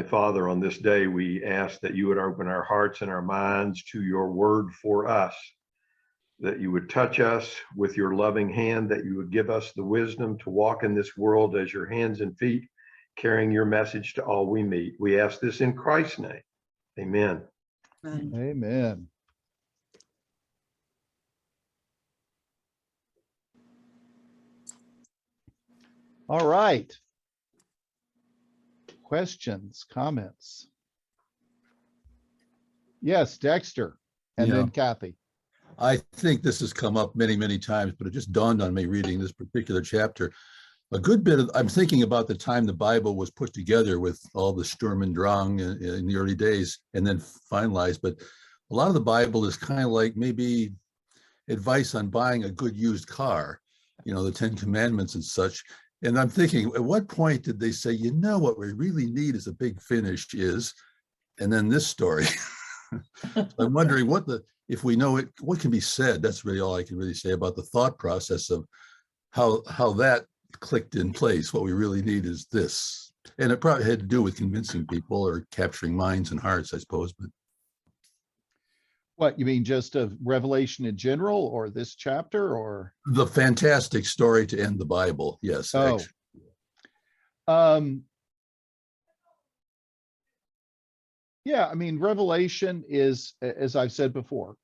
Father, on this day, we ask that you would open our hearts and our minds to your word for us, that you would touch us with your loving hand, that you would give us the wisdom to walk in this world as your hands and feet, carrying your message to all we meet. We ask this in Christ's name. Amen. Amen. All right. Questions, comments? Yes, Dexter, and then Kathy. I think this has come up many, many times, but it just dawned on me reading this particular chapter. A good bit of, I'm thinking about the time the Bible was put together with all the Sturm und Drang in the early days and then finalized. But a lot of the Bible is kind of like maybe advice on buying a good used car, you know, the 10 Commandments and such. And I'm thinking, at what point did they say, you know, what we really need is a big finish is, and then this story. I'm wondering if we know it, what can be said? That's really all I can really say about the thought process of how that clicked in place. What we really need is this. And it probably had to do with convincing people or capturing minds and hearts, I suppose. But What, you mean just of Revelation in general, or this chapter, or? the fantastic story to end the Bible. Yes. Oh. Yeah, I mean, Revelation is, as I've said before,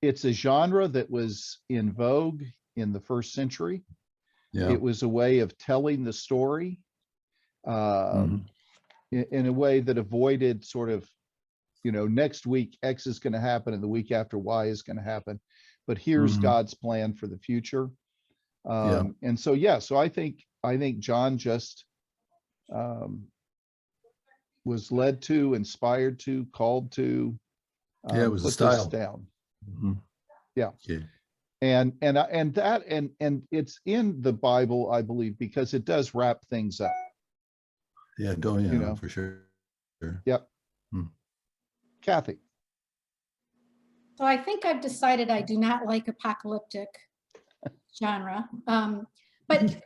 it's a genre that was in vogue in the first century. Yeah. It was a way of telling the story in a way that avoided sort of, you know, next week X is going to happen and the week after Y is going to happen, but here's God's plan for the future. And so, yeah, so I think John just was led to, inspired to, called to it was put a style this down. Yeah. And it's in the Bible, I believe, because it does wrap things up. Yeah, You know, for sure. Yep. Kathy. So I think I've decided I do not like apocalyptic genre. But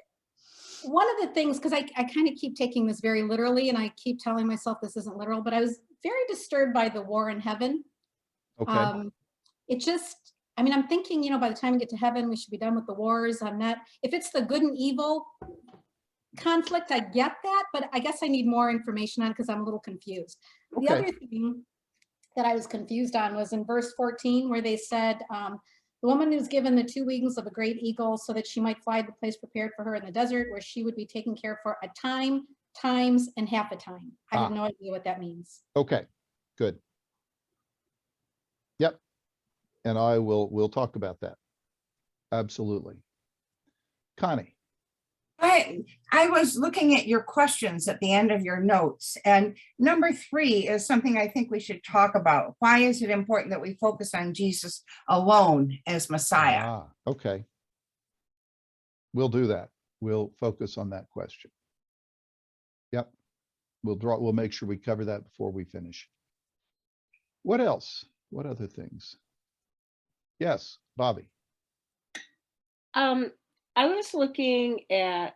one of the things, because I kind of keep taking this very literally, and I keep telling myself this isn't literal, but I was very disturbed by the war in heaven. Okay. It just, I mean, I'm thinking, you know, by the time we get to heaven, we should be done with the wars. I'm not, if it's the good and evil conflict, I get that, but I guess I need more information on it because I'm a little confused. Okay. The other thing that I was confused on was in verse 14, where they said, the woman who's given the 2 wings of a great eagle so that she might fly to the place prepared for her in the desert, where she would be taken care of for a time, times, and half a time. I have no idea what that means. Okay, good. Yep. And we'll talk about that. Absolutely. Connie. I was looking at your questions at the end of your notes, and number 3 is something I think we should talk about. Why is it important that we focus on Jesus alone as Messiah? Okay. We'll do that. We'll focus on that question. Yep. We'll make sure we cover that before we finish. What else? What other things? Yes, Bobby. I was looking at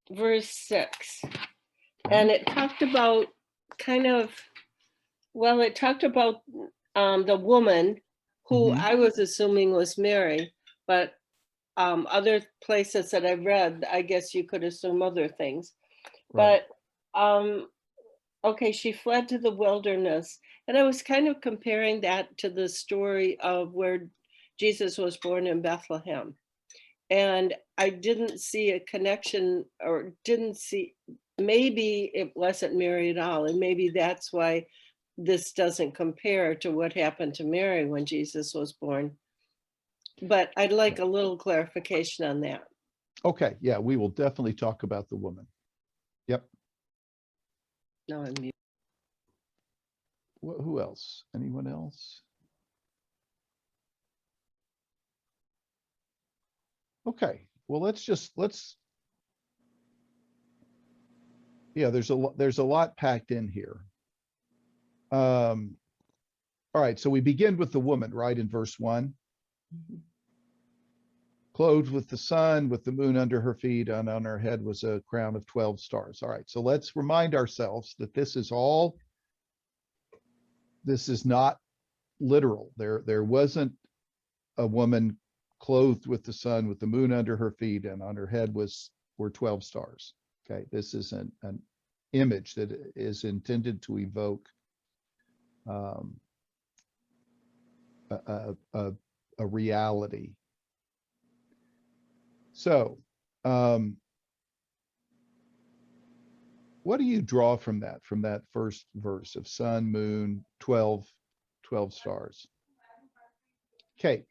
verse 6, and it talked about it talked about the woman who I was assuming was Mary, but other places that I've read, I guess you could assume other things. Right. But okay, she fled to the wilderness, and I was kind of comparing that to the story of where Jesus was born in Bethlehem. And I didn't see a connection, or maybe it wasn't Mary at all. And maybe that's why this doesn't compare to what happened to Mary when Jesus was born. But I'd like a little clarification on that. Okay, yeah, we will definitely talk about the woman. Yep. No, I'm mute. Who else? Anyone else? Okay, well, yeah, there's a lot packed in here. All right, so we begin with the woman, right, in verse 1. clothed with the sun, with the moon under her feet, and on her head was a crown of 12 stars. All right, so let's remind ourselves that this is not literal. There wasn't a woman clothed with the sun, with the moon under her feet, and on her head were 12 stars. Okay, this is an image that is intended to evoke a reality. So, what do you draw from that first verse of sun, moon, 12 stars? Kate.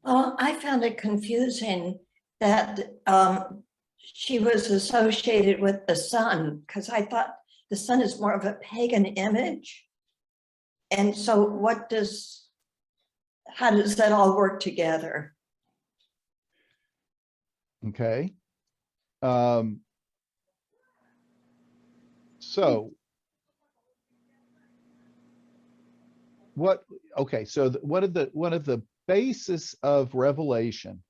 Well, I found it confusing that she was associated with the sun, because I thought the sun is more of a pagan image. And so how does that all work together? Okay. So one of the basis of Revelation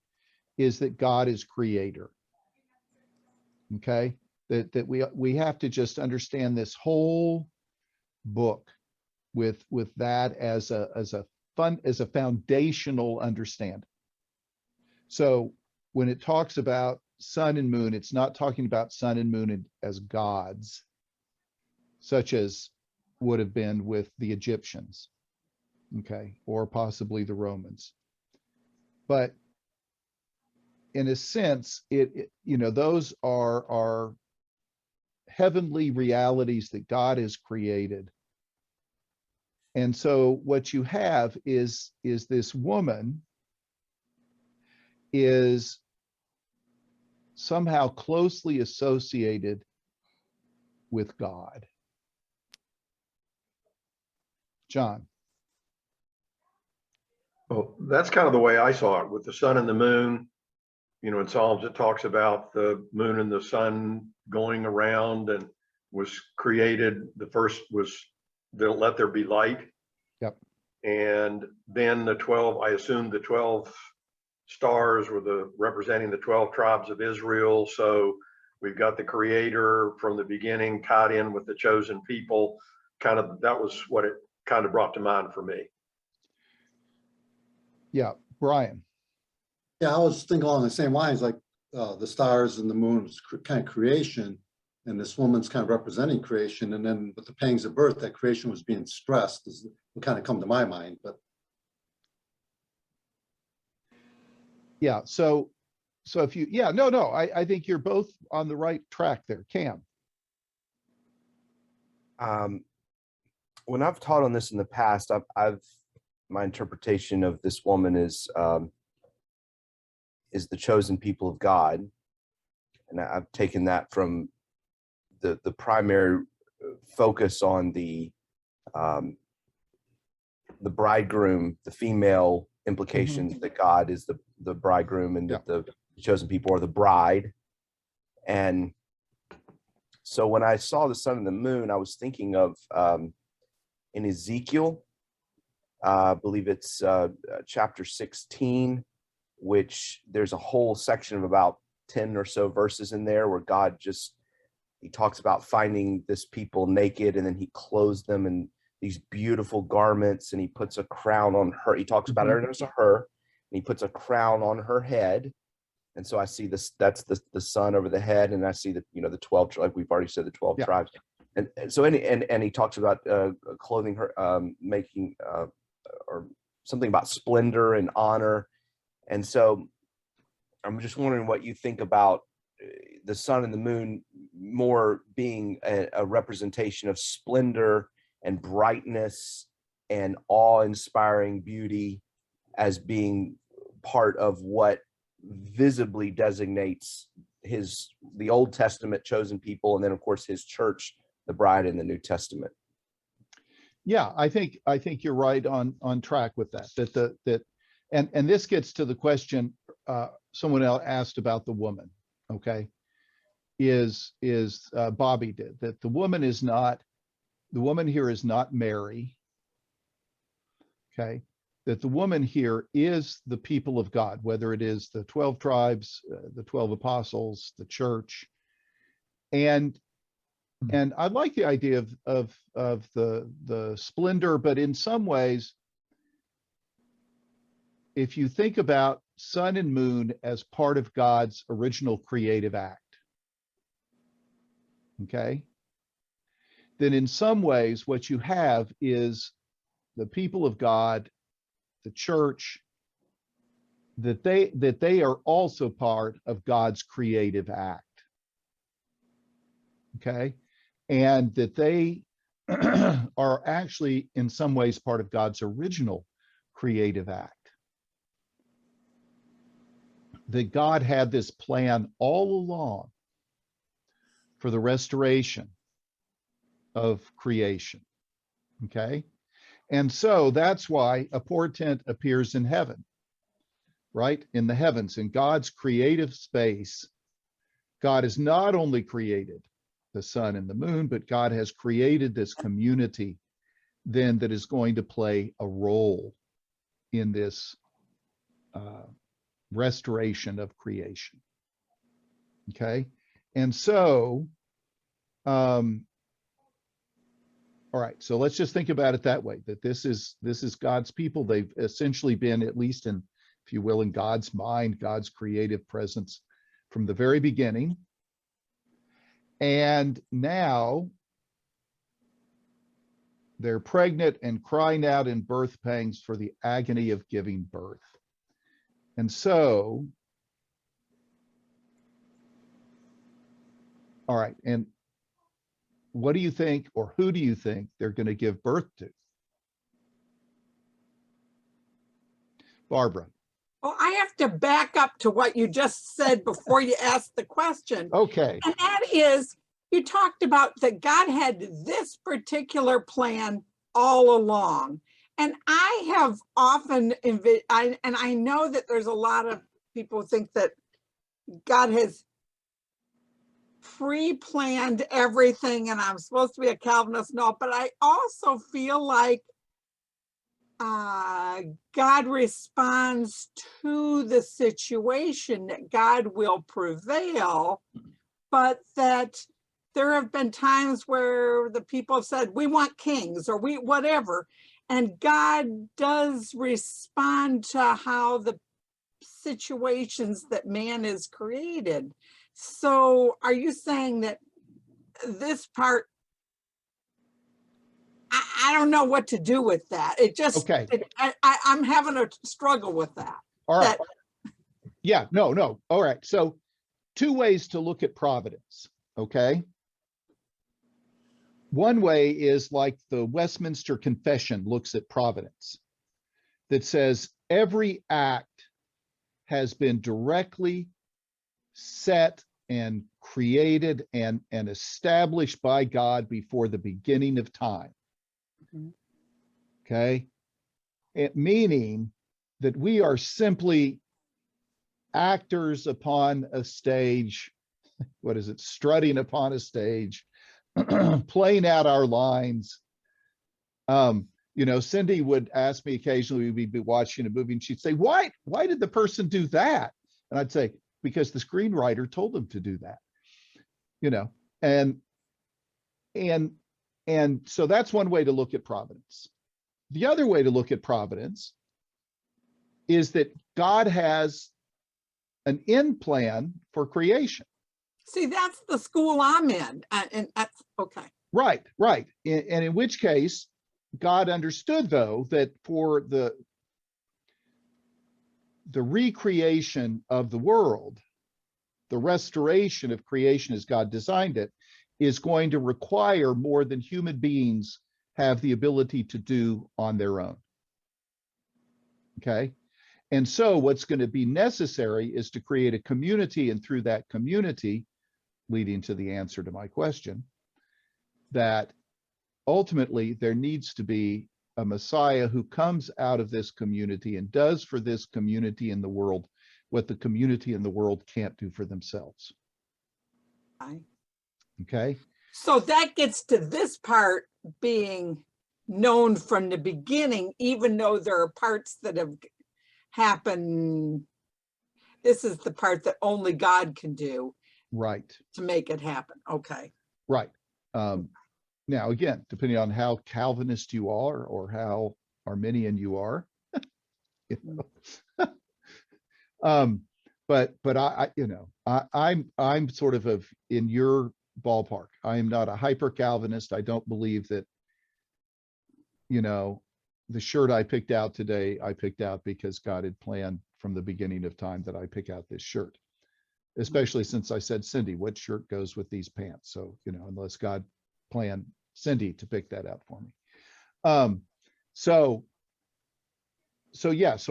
is that God is creator. Okay, that we have to just understand this whole book with that as a foundational understanding. So when it talks about sun and moon, it's not talking about sun and moon as gods, such as would have been with the Egyptians, okay, or possibly the Romans. But in a sense, those are heavenly realities that God has created. And so what you have is this woman is somehow closely associated with God. John. Well, that's kind of the way I saw it with the sun and the moon. In Psalms, it talks about the moon and the sun going around and was created. The first was, they'll let there be light. Yep. And then the 12, I assume the 12 stars were representing the 12 tribes of Israel. So we've got the creator from the beginning tied in with the chosen people. That was what it kind of brought to mind for me. Yeah, Brian. Yeah, I was thinking along the same lines, like the stars and the moon was kind of creation, and this woman's kind of representing creation. And then with the pangs of birth, that creation was being stressed, is what kind of come to my mind. But yeah, so if you, I think you're both on the right track there. Cam. When I've taught on this in the past, my interpretation of this woman is the chosen people of God, and I've taken that from the primary focus on the bridegroom, the female implications that God is the bridegroom, and that the chosen people are the bride. And so when I saw the sun and the moon, I was thinking of in Ezekiel, I believe it's chapter 16, which there's a whole section of about 10 or so verses in there where God he talks about finding this people naked, and then he clothes them in these beautiful garments, and he puts a crown on her. He talks about her as a her, and he puts a crown on her head. And so I see this, that's the sun over the head, and I see the 12, like we've already said, the 12 tribes. And so and he talks about clothing her, making or something about splendor and honor. And so I'm just wondering what you think about the sun and the moon more being a representation of splendor and brightness and awe-inspiring beauty as being part of what visibly designates the Old Testament chosen people, and then of course his church, the bride in the New Testament. Yeah, I think you're right on track with that. And this gets to the question someone else asked about the woman. Okay, Bobby did that. The woman here is not Mary. Okay, that the woman here is the people of God, whether it is the 12 tribes, the 12 apostles, the church. And I like the idea of the splendor, but in some ways, if you think about sun and moon as part of God's original creative act, okay, then in some ways what you have is the people of God, the church, that they are also part of God's creative act, okay, and that they are actually in some ways part of God's original creative act. That God had this plan all along for the restoration of creation, okay? And so that's why a portent appears in heaven, right? In the heavens, in God's creative space. God has not only created the sun and the moon, but God has created this community then that is going to play a role in this restoration of creation. Okay. And so, all right, so let's just think about it that way, that this is God's people. They've essentially been, at least in, if you will, in God's mind, God's creative presence from the very beginning. And now they're pregnant and crying out in birth pangs for the agony of giving birth. And so, all right, and what do you think, or who do you think they're going to give birth to? Barbara. Well, I have to back up to what you just said before you asked the question. Okay. And that is, you talked about that God had this particular plan all along. And I have often, and I know that there's a lot of people who think that God has pre-planned everything and I'm supposed to be a Calvinist. No, but I also feel like God responds to the situation, that God will prevail, but that there have been times where the people have said, we want kings or we whatever. And God does respond to how the situations that man is created. So are you saying that this part, I don't know what to do with that. It just, Okay. I'm having a struggle with that. All right. Yeah, no. All right. So 2 ways to look at providence. Okay. One way is like the Westminster Confession looks at providence, that says every act has been directly set and created and established by God before the beginning of time. Okay. Meaning that we are simply actors upon a stage. What is it? Strutting upon a stage, playing out our lines. You know, Cindy would ask me occasionally, we'd be watching a movie and she'd say, why did the person do that? And I'd say, because the screenwriter told them to do that, you know, and so that's one way to look at providence. The other way to look at providence is that God has an end plan for creation. See, that's the school I'm in. And that's okay. Right. And in which case, God understood, though, that for the recreation of the world, the restoration of creation as God designed it, is going to require more than human beings have the ability to do on their own. Okay. And so what's going to be necessary is to create a community, and through that community, leading to the answer to my question, that ultimately there needs to be a Messiah who comes out of this community and does for this community in the world what the community in the world can't do for themselves. Okay. So that gets to this part being known from the beginning, even though there are parts that have happened. This is the part that only God can do Right, to make it happen. Okay. right. Now, again, depending on how Calvinist you are or how Arminian you are, you know. But I'm sort of in your ballpark. I am not a hyper Calvinist. I don't believe that, the shirt I picked out today, I picked out because God had planned from the beginning of time that I pick out this shirt. Especially since I said, Cindy, what shirt goes with these pants? So, unless God planned Cindy to pick that out for me. So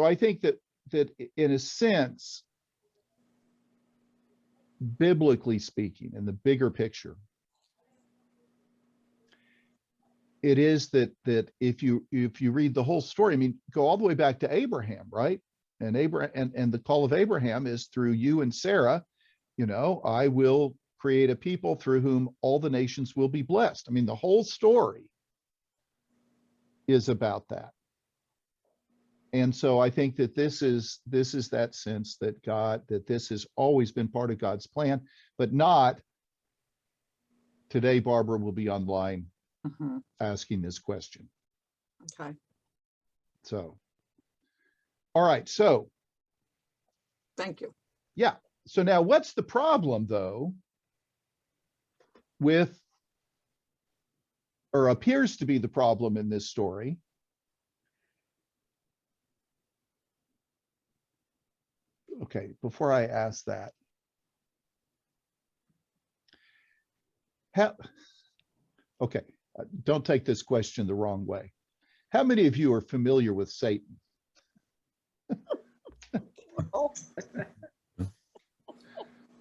I think that in a sense, biblically speaking, in the bigger picture, it is that if you read the whole story, I mean, go all the way back to Abraham, right? And and the call of Abraham is through you and Sarah, I will create a people through whom all the nations will be blessed. I mean, the whole story is about that. And so I think that this is that sense that this has always been part of God's plan, but not today. Barbara will be online asking this question. Okay. So, all right. So, thank you. Yeah. So now what's the problem though with, or appears to be the problem in this story? Okay, before I ask that, don't take this question the wrong way. How many of you are familiar with Satan?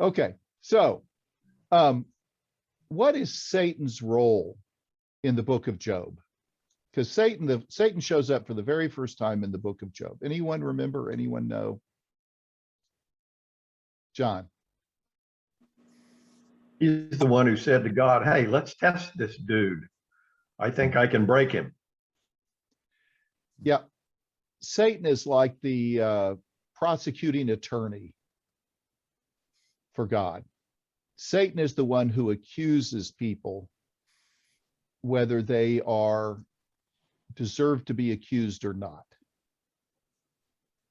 Okay, so what is Satan's role in the book of Job? Because Satan shows up for the very first time in the book of Job. Anyone remember? Anyone know? John. He's the one who said to God, hey, let's test this dude. I think I can break him. Yeah. Satan is like the prosecuting attorney for God. Satan is the one who accuses people, whether they deserve to be accused or not.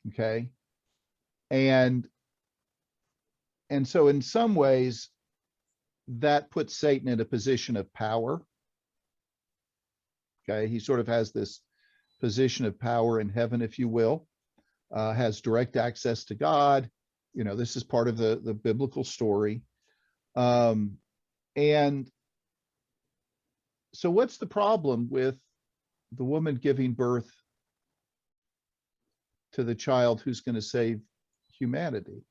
Okay. And so in some ways, that puts Satan in a position of power. Okay. He sort of has this position of power in heaven, if you will, has direct access to God. This is part of the biblical story. And so what's the problem with the woman giving birth to the child who's going to save humanity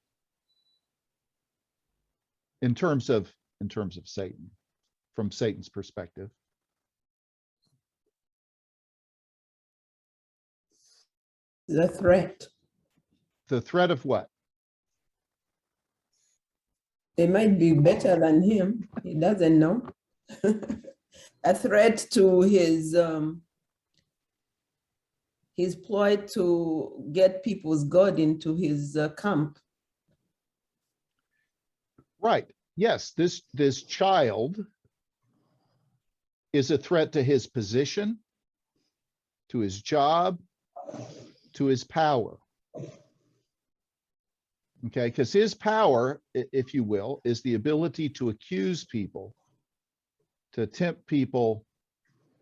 in terms of Satan, from Satan's perspective? The threat. The threat of what? They might be better than him. He doesn't know. A threat to his ploy to get people's God into his camp. Right. Yes, this child is a threat to his position, to his job, to his power. Okay, because his power, if you will, is the ability to accuse people, to tempt people.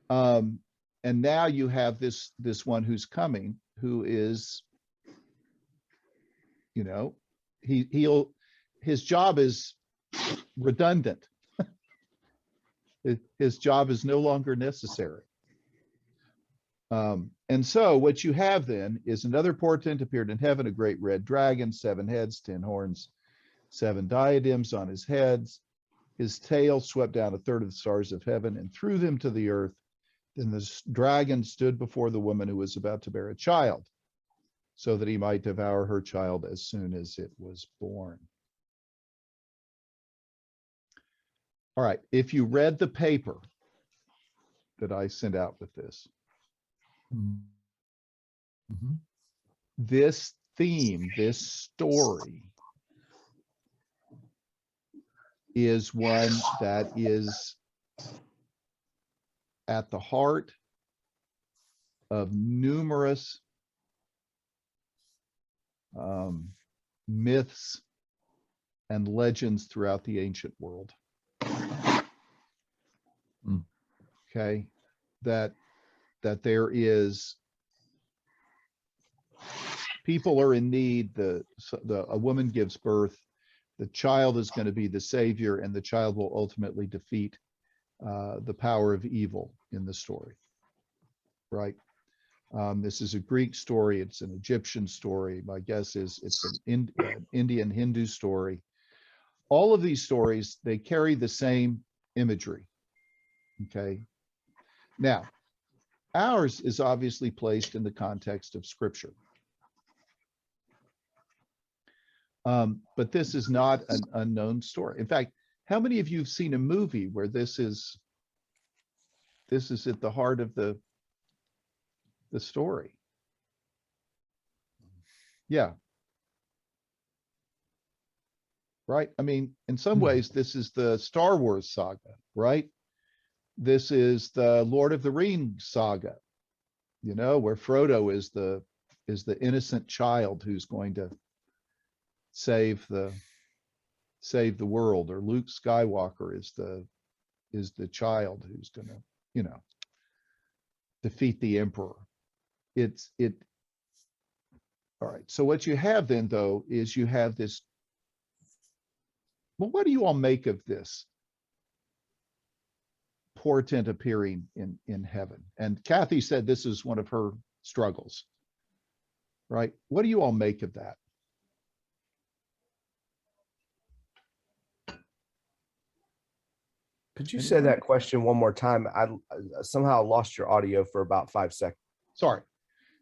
And now you have this one who's coming, who is, his job is redundant. His job is no longer necessary. And so what you have then is another portent appeared in heaven, a great red dragon, 7 heads, 10 horns, 7 diadems on his heads. His tail swept down 1/3 of the stars of heaven and threw them to the earth. Then the dragon stood before the woman who was about to bear a child, so that he might devour her child as soon as it was born. All right, if you read the paper that I sent out with this, Mhm. This theme, this story is one that is at the heart of numerous myths and legends throughout the ancient world. Mm. Okay, that there is, people are in need. A woman gives birth. The child is going to be the savior, and the child will ultimately defeat the power of evil in the story. Right. This is a Greek story. It's an Egyptian story. My guess is it's an Indian Hindu story. All of these stories, they carry the same imagery. Okay. Now, ours is obviously placed in the context of Scripture. But this is not an unknown story. In fact, how many of you have seen a movie where this is at the heart of the story? Yeah. Right. I mean, in some ways, this is the Star Wars saga, right? This is the Lord of the Rings saga, you know, where Frodo is the innocent child who's going to save the world, or Luke Skywalker is the child who's going to, you know, defeat the Emperor. All right. So what you have then, though, is you have this. Well, what do you all make of this portent appearing in heaven? And Kathy said this is one of her struggles, right? What do you all make of that? Could you say that question one more time? I somehow lost your audio for about 5 seconds. Sorry.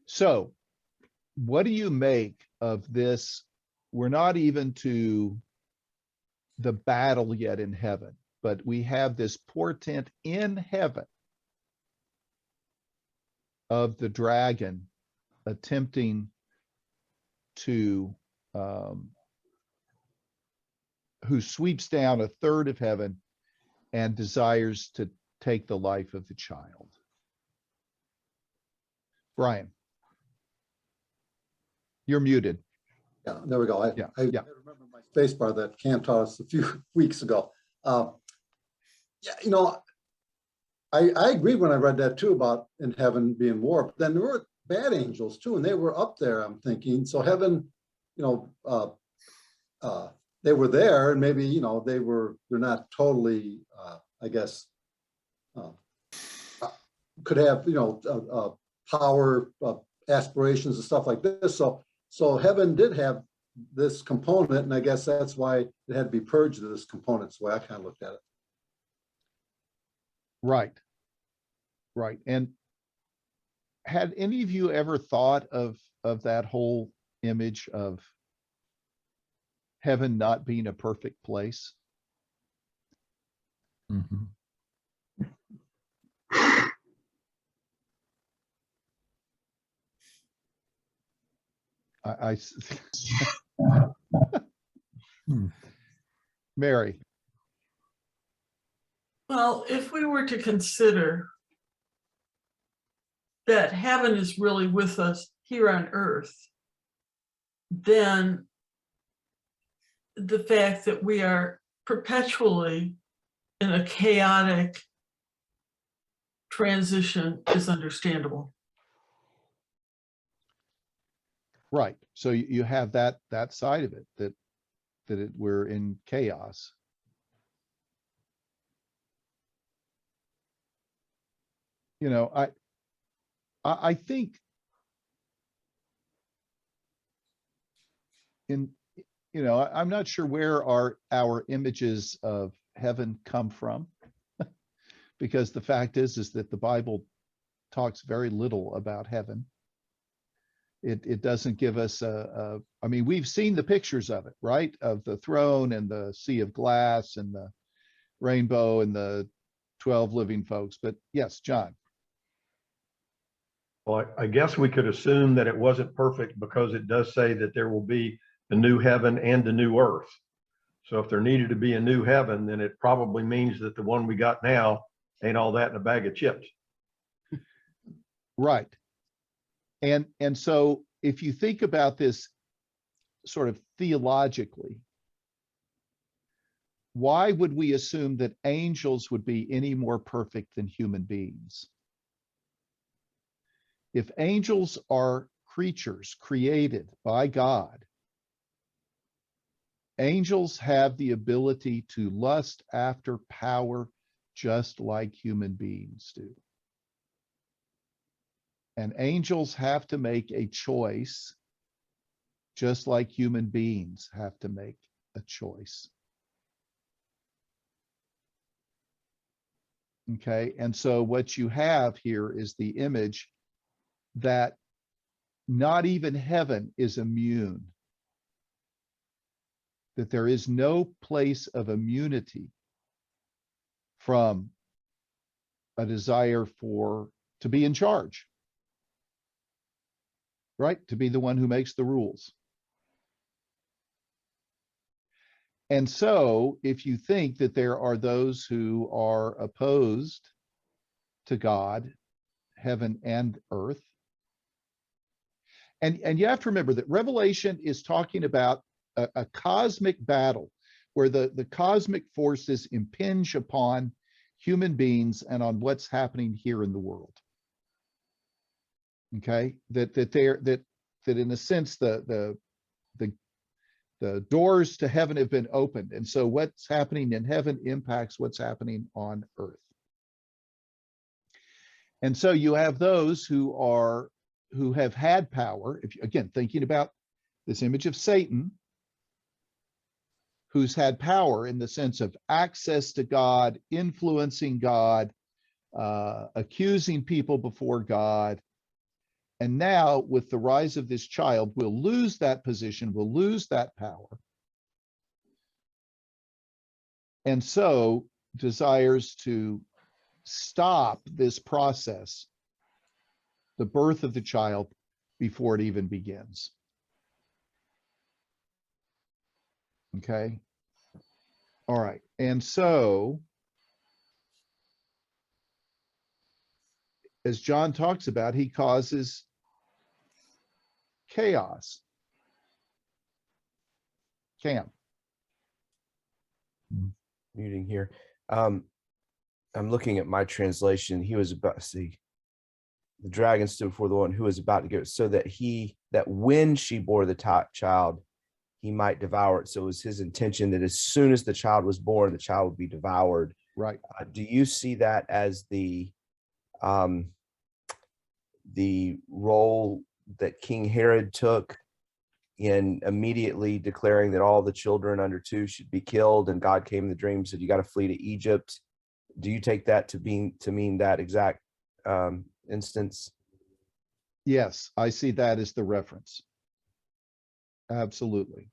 So what do you make of this? We're not even to the battle yet in heaven, but we have this portent in heaven of the dragon attempting to, who sweeps down a third of heaven and desires to take the life of the child. Brian, you're muted. Yeah, there we go. I Yeah. remember my space bar that Cam taught us a few weeks ago. Yeah, you know, I agree when I read that too about in heaven being war, but then there were bad angels too, and they were up there, I'm thinking. So heaven, you know, they were there, and maybe, you know, they're not totally, I guess, could have, you know, power, aspirations and stuff like this. So heaven did have this component, and I guess that's why it had to be purged of this component. That's the way I kind of looked at it. Right. And had any of you ever thought of that whole image of heaven not being a perfect place? Mm-hmm. Mary. Well, if we were to consider that heaven is really with us here on earth, then the fact that we are perpetually in a chaotic transition is understandable. Right. So you have that side of it, that we're in chaos. You know, I think in, you know, I'm not sure where our images of heaven come from, because the fact is that the Bible talks very little about heaven. It doesn't give us I mean, we've seen the pictures of it, right? Of the throne and the sea of glass and the rainbow and the 12 living folks. But yes, John. Well, I guess we could assume that it wasn't perfect because it does say that there will be a new heaven and a new earth. So if there needed to be a new heaven, then it probably means that the one we got now ain't all that in a bag of chips. Right. And so if you think about this sort of theologically, why would we assume that angels would be any more perfect than human beings? If angels are creatures created by God, angels have the ability to lust after power just like human beings do. And angels have to make a choice just like human beings have to make a choice. Okay, and so what you have here is the image that not even heaven is immune, that there is no place of immunity from a desire to be in charge, right? To be the one who makes the rules. And so if you think that there are those who are opposed to God, heaven and earth, and you have to remember that Revelation is talking about a cosmic battle where the cosmic forces impinge upon human beings and on what's happening here in the world. Okay, that in a sense the doors to heaven have been opened, and so what's happening in heaven impacts what's happening on earth. And so you have those who have had power. If again, thinking about this image of Satan, who's had power in the sense of access to God, influencing God, accusing people before God. And now with the rise of this child, we'll lose that position, we'll lose that power. And so desires to stop this process, the birth of the child, before it even begins. Okay. All right. And so, as John talks about, he causes chaos. Cam. Muting here. I'm looking at my translation. He was about to see the dragon stood before the one who was about to go, so that when she bore the child, he might devour it. So it was his intention that as soon as the child was born, the child would be devoured. Right. Do you see that as the role that King Herod took in immediately declaring that all the children under 2 should be killed, and God came in the dream and said, you got to flee to Egypt? Do you take that to mean that exact instance? Yes, I see that as the reference. Absolutely.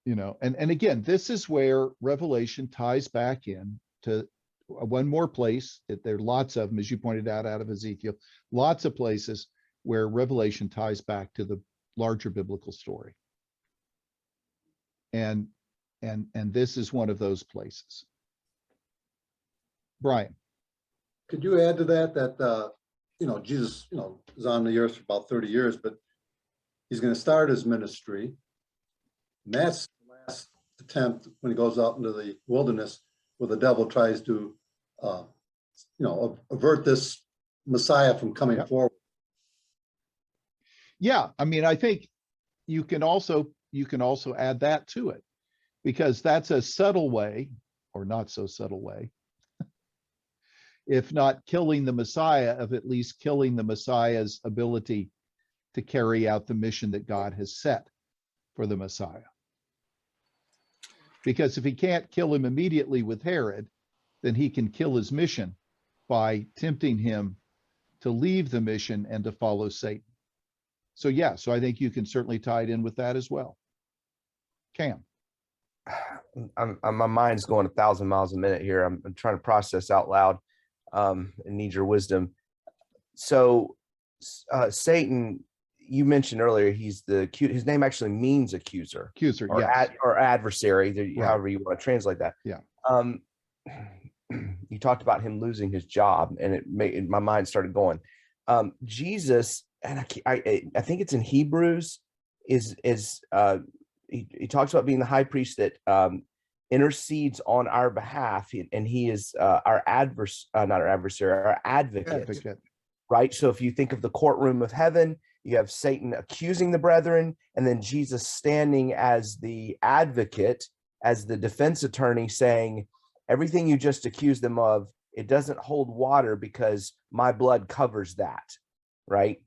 You know, and again, this is where Revelation ties back in to one more place. There are lots of them, as you pointed out of Ezekiel, lots of places where Revelation ties back to the larger biblical story. And this is one of those places. Brian. Could you add to that, Jesus, is on the earth for about 30 years, but he's going to start his ministry. And that's the last attempt when he goes out into the wilderness where the devil tries to, avert this Messiah from coming forward. Yeah, I mean, I think you can also add that to it, because that's a subtle way, or not so subtle way, if not killing the Messiah, of at least killing the Messiah's ability to carry out the mission that God has set for the Messiah. Because if he can't kill him immediately with Herod, then he can kill his mission by tempting him to leave the mission and to follow Satan. So yeah, so I think you can certainly tie it in with that as well. Cam. My mind's going 1,000 miles a minute here. I'm trying to process out loud. and need your wisdom. So Satan, you mentioned earlier, his name actually means accuser. Accuser, or yes. or adversary, Right. however you want to translate that. Yeah. You talked about him losing his job, and it made my mind started going. Jesus, and I think it's in Hebrews, he talks about being the high priest that intercedes on our behalf, and he is our not our adversary, our advocate. Right. So if you think of the courtroom of heaven, you have Satan accusing the brethren, and then Jesus standing as the advocate, as the defense attorney, saying, everything you just accused them of, it doesn't hold water because my blood covers that. Right.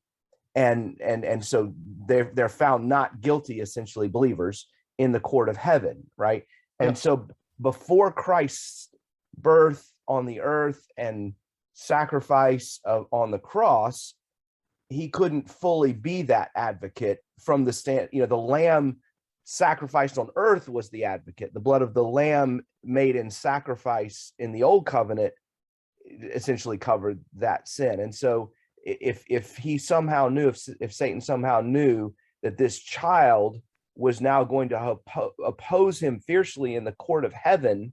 And so they're found not guilty, essentially believers, in the court of heaven. Right. And so before Christ's birth on the earth and sacrifice on the cross, he couldn't fully be that advocate from the stand. The lamb sacrificed on earth was the advocate. The blood of the lamb made in sacrifice in the old covenant essentially covered that sin. And so if he somehow knew, if Satan somehow knew that this child was now going to oppose him fiercely in the court of heaven,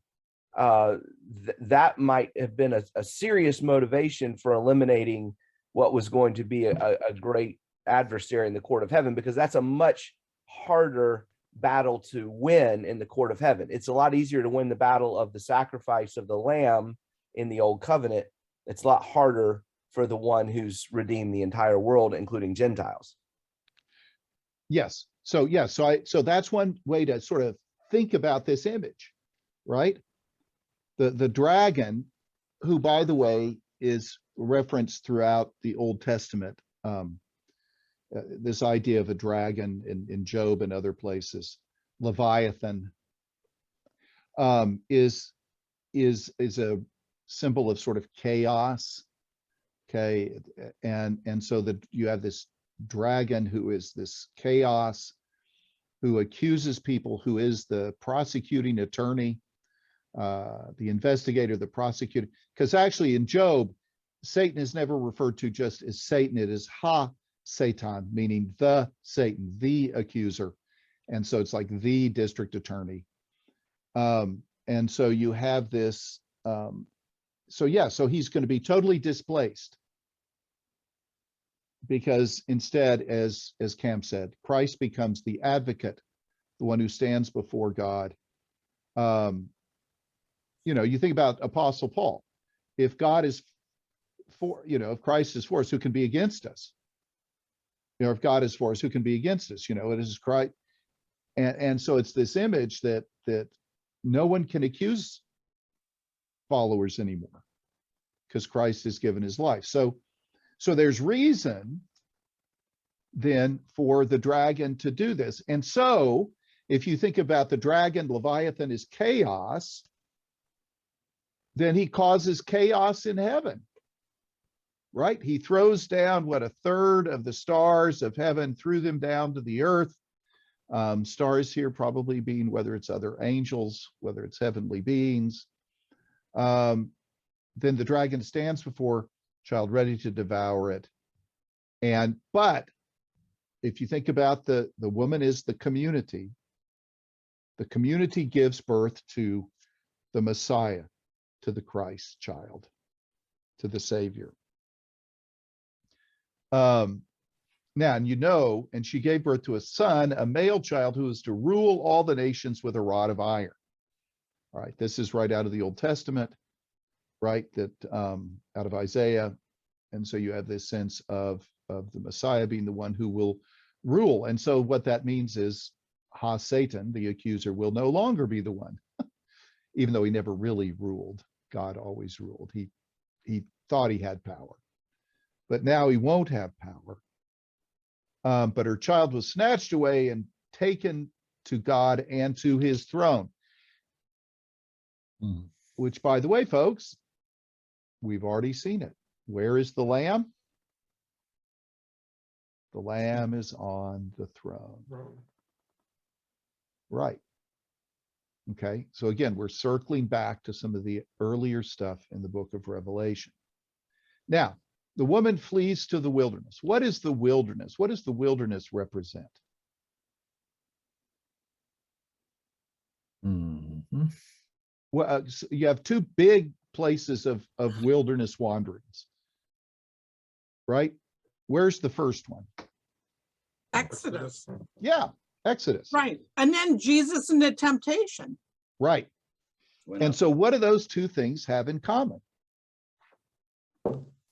that might have been a serious motivation for eliminating what was going to be a great adversary in the court of heaven, because that's a much harder battle to win in the court of heaven. It's a lot easier to win the battle of the sacrifice of the lamb in the old covenant. It's a lot harder for the one who's redeemed the entire world, including Gentiles. Yes. So that's one way to sort of think about this image, right? The dragon, who, by the way, is referenced throughout the Old Testament. This idea of a dragon in Job and other places, Leviathan, is a symbol of sort of chaos. Okay, and so that you have this dragon who is this chaos, who accuses people, who is the prosecuting attorney, the investigator, the prosecutor. Because actually in Job, Satan is never referred to just as Satan. It is Ha-Satan, meaning the Satan, the accuser. And so it's like the district attorney. And so you have this, so he's going to be totally displaced, because instead, as Cam said, Christ becomes the advocate, the one who stands before God. You think about Apostle Paul. If God is for, if Christ is for us, who can be against us? If God is for us, who can be against us? It is Christ. And so it's this image that no one can accuse followers anymore, because Christ has given his life. So there's reason then for the dragon to do this. And so if you think about the dragon, Leviathan, is chaos, then he causes chaos in heaven, right? He throws down a third of the stars of heaven, threw them down to the earth. Stars here probably being whether it's other angels, whether it's heavenly beings. Then the dragon stands before child, ready to devour it. But if you think about the woman is the community gives birth to the Messiah, to the Christ child, to the Savior. Now, and she gave birth to a son, a male child, who is to rule all the nations with a rod of iron. All right, this is right out of the Old Testament, right? That out of Isaiah. And so you have this sense of the Messiah being the one who will rule. And so what that means is Satan, the accuser, will no longer be the one, even though he never really ruled. God always ruled. He thought he had power, but now he won't have power. But her child was snatched away and taken to God and to his throne. Which, by the way, folks, we've already seen it. Where is the Lamb? The Lamb is on the throne. Right. Okay. So again, we're circling back to some of the earlier stuff in the book of Revelation. Now, the woman flees to the wilderness. What is the wilderness? What does the wilderness represent? Well, so you have two big places of wilderness wanderings, right? Where's the first one? Exodus. Yeah, Exodus. Right. And then Jesus and the temptation. Right. And so what do those two things have in common?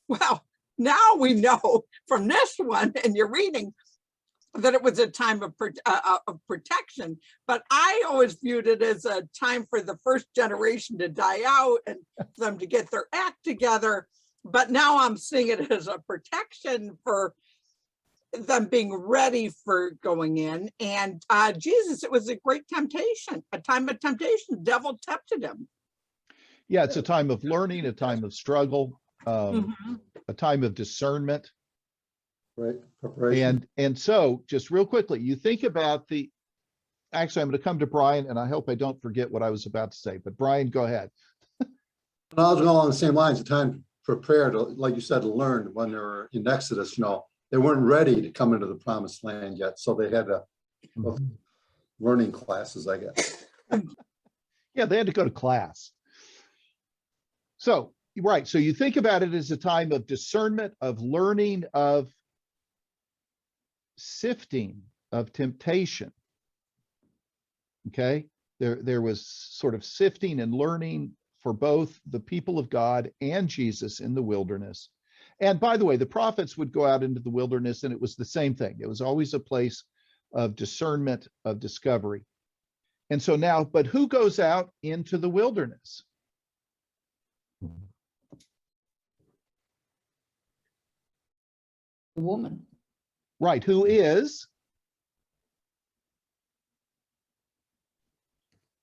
Well, now we know from this one, and you're reading, that it was a time of protection. But I always viewed it as a time for the first generation to die out and for them to get their act together. But now I'm seeing it as a protection for them being ready for going in. And Jesus, it was a great temptation, a time of temptation. The devil tempted him. Yeah, it's a time of learning, a time of struggle, a time of discernment. Right, preparation. And so just real quickly, you think about actually, I'm going to come to Brian, and I hope I don't forget what I was about to say, but Brian, go ahead. I was going along the same lines, the time prepared, like you said, to learn when they were in Exodus, they weren't ready to come into the promised land yet. So they had learning classes, I guess. Yeah, they had to go to class. So, right. So you think about it as a time of discernment, of learning, of sifting, of temptation. Okay. There was sort of sifting and learning for both the people of God and Jesus in the wilderness. And by the way, the prophets would go out into the wilderness, and it was the same thing. It was always a place of discernment, of discovery. And so now, but who goes out into the wilderness? The woman. Right. Who is?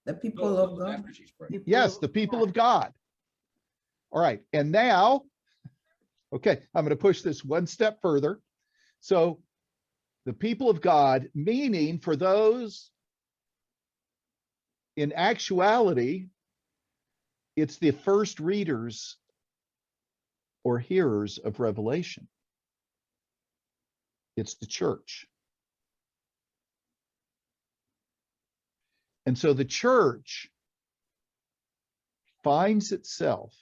The people of God. Yes, the people of God. All right. And now, okay, I'm going to push this one step further. So the people of God, meaning for those, in actuality, it's the first readers or hearers of Revelation. It's the church. And so the church finds itself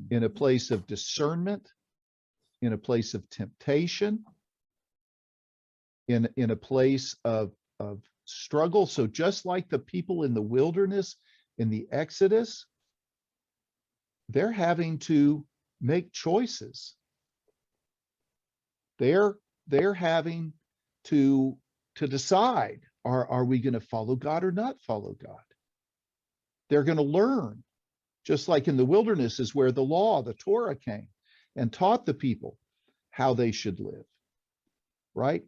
in a place of discernment, in a place of temptation, in a place of struggle. So just like the people in the wilderness, in the Exodus, they're having to make choices. They're having to decide, are we going to follow God or not follow God? They're going to learn, just like in the wilderness is where the law, the Torah came and taught the people how they should live, right?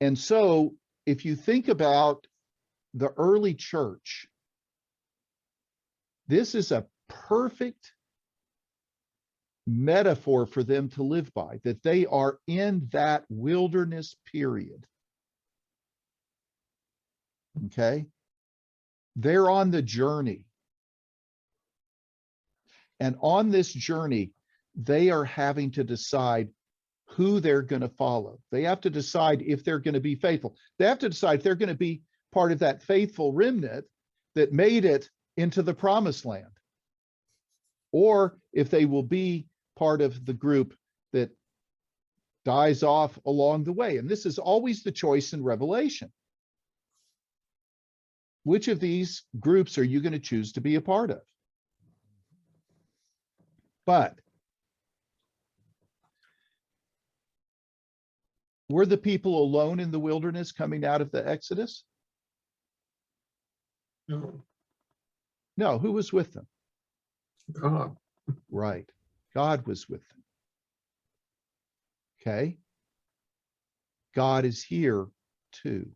And so if you think about the early church, this is a perfect metaphor for them to live by, that they are in that wilderness period. Okay? They're on the journey. And on this journey, they are having to decide who they're going to follow. They have to decide if they're going to be faithful. They have to decide if they're going to be part of that faithful remnant that made it into the promised land, or if they will be part of the group that dies off along the way. And this is always the choice in Revelation. Which of these groups are you going to choose to be a part of? But were the people alone in the wilderness coming out of the Exodus? No. No, who was with them? God. Right. God was with them. Okay. God is here too.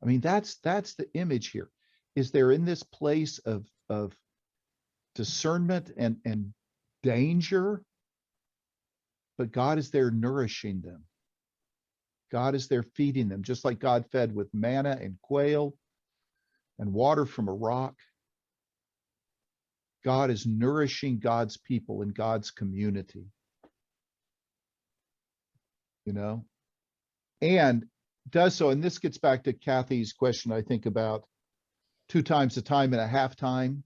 I mean, that's the image here. Is they're in this place of discernment and danger, but God is there nourishing them. God is there feeding them, just like God fed with manna and quail and water from a rock. God is nourishing God's people in God's community. You know, and does so, and this gets back to Kathy's question, I think, about 2 times a time and a half time.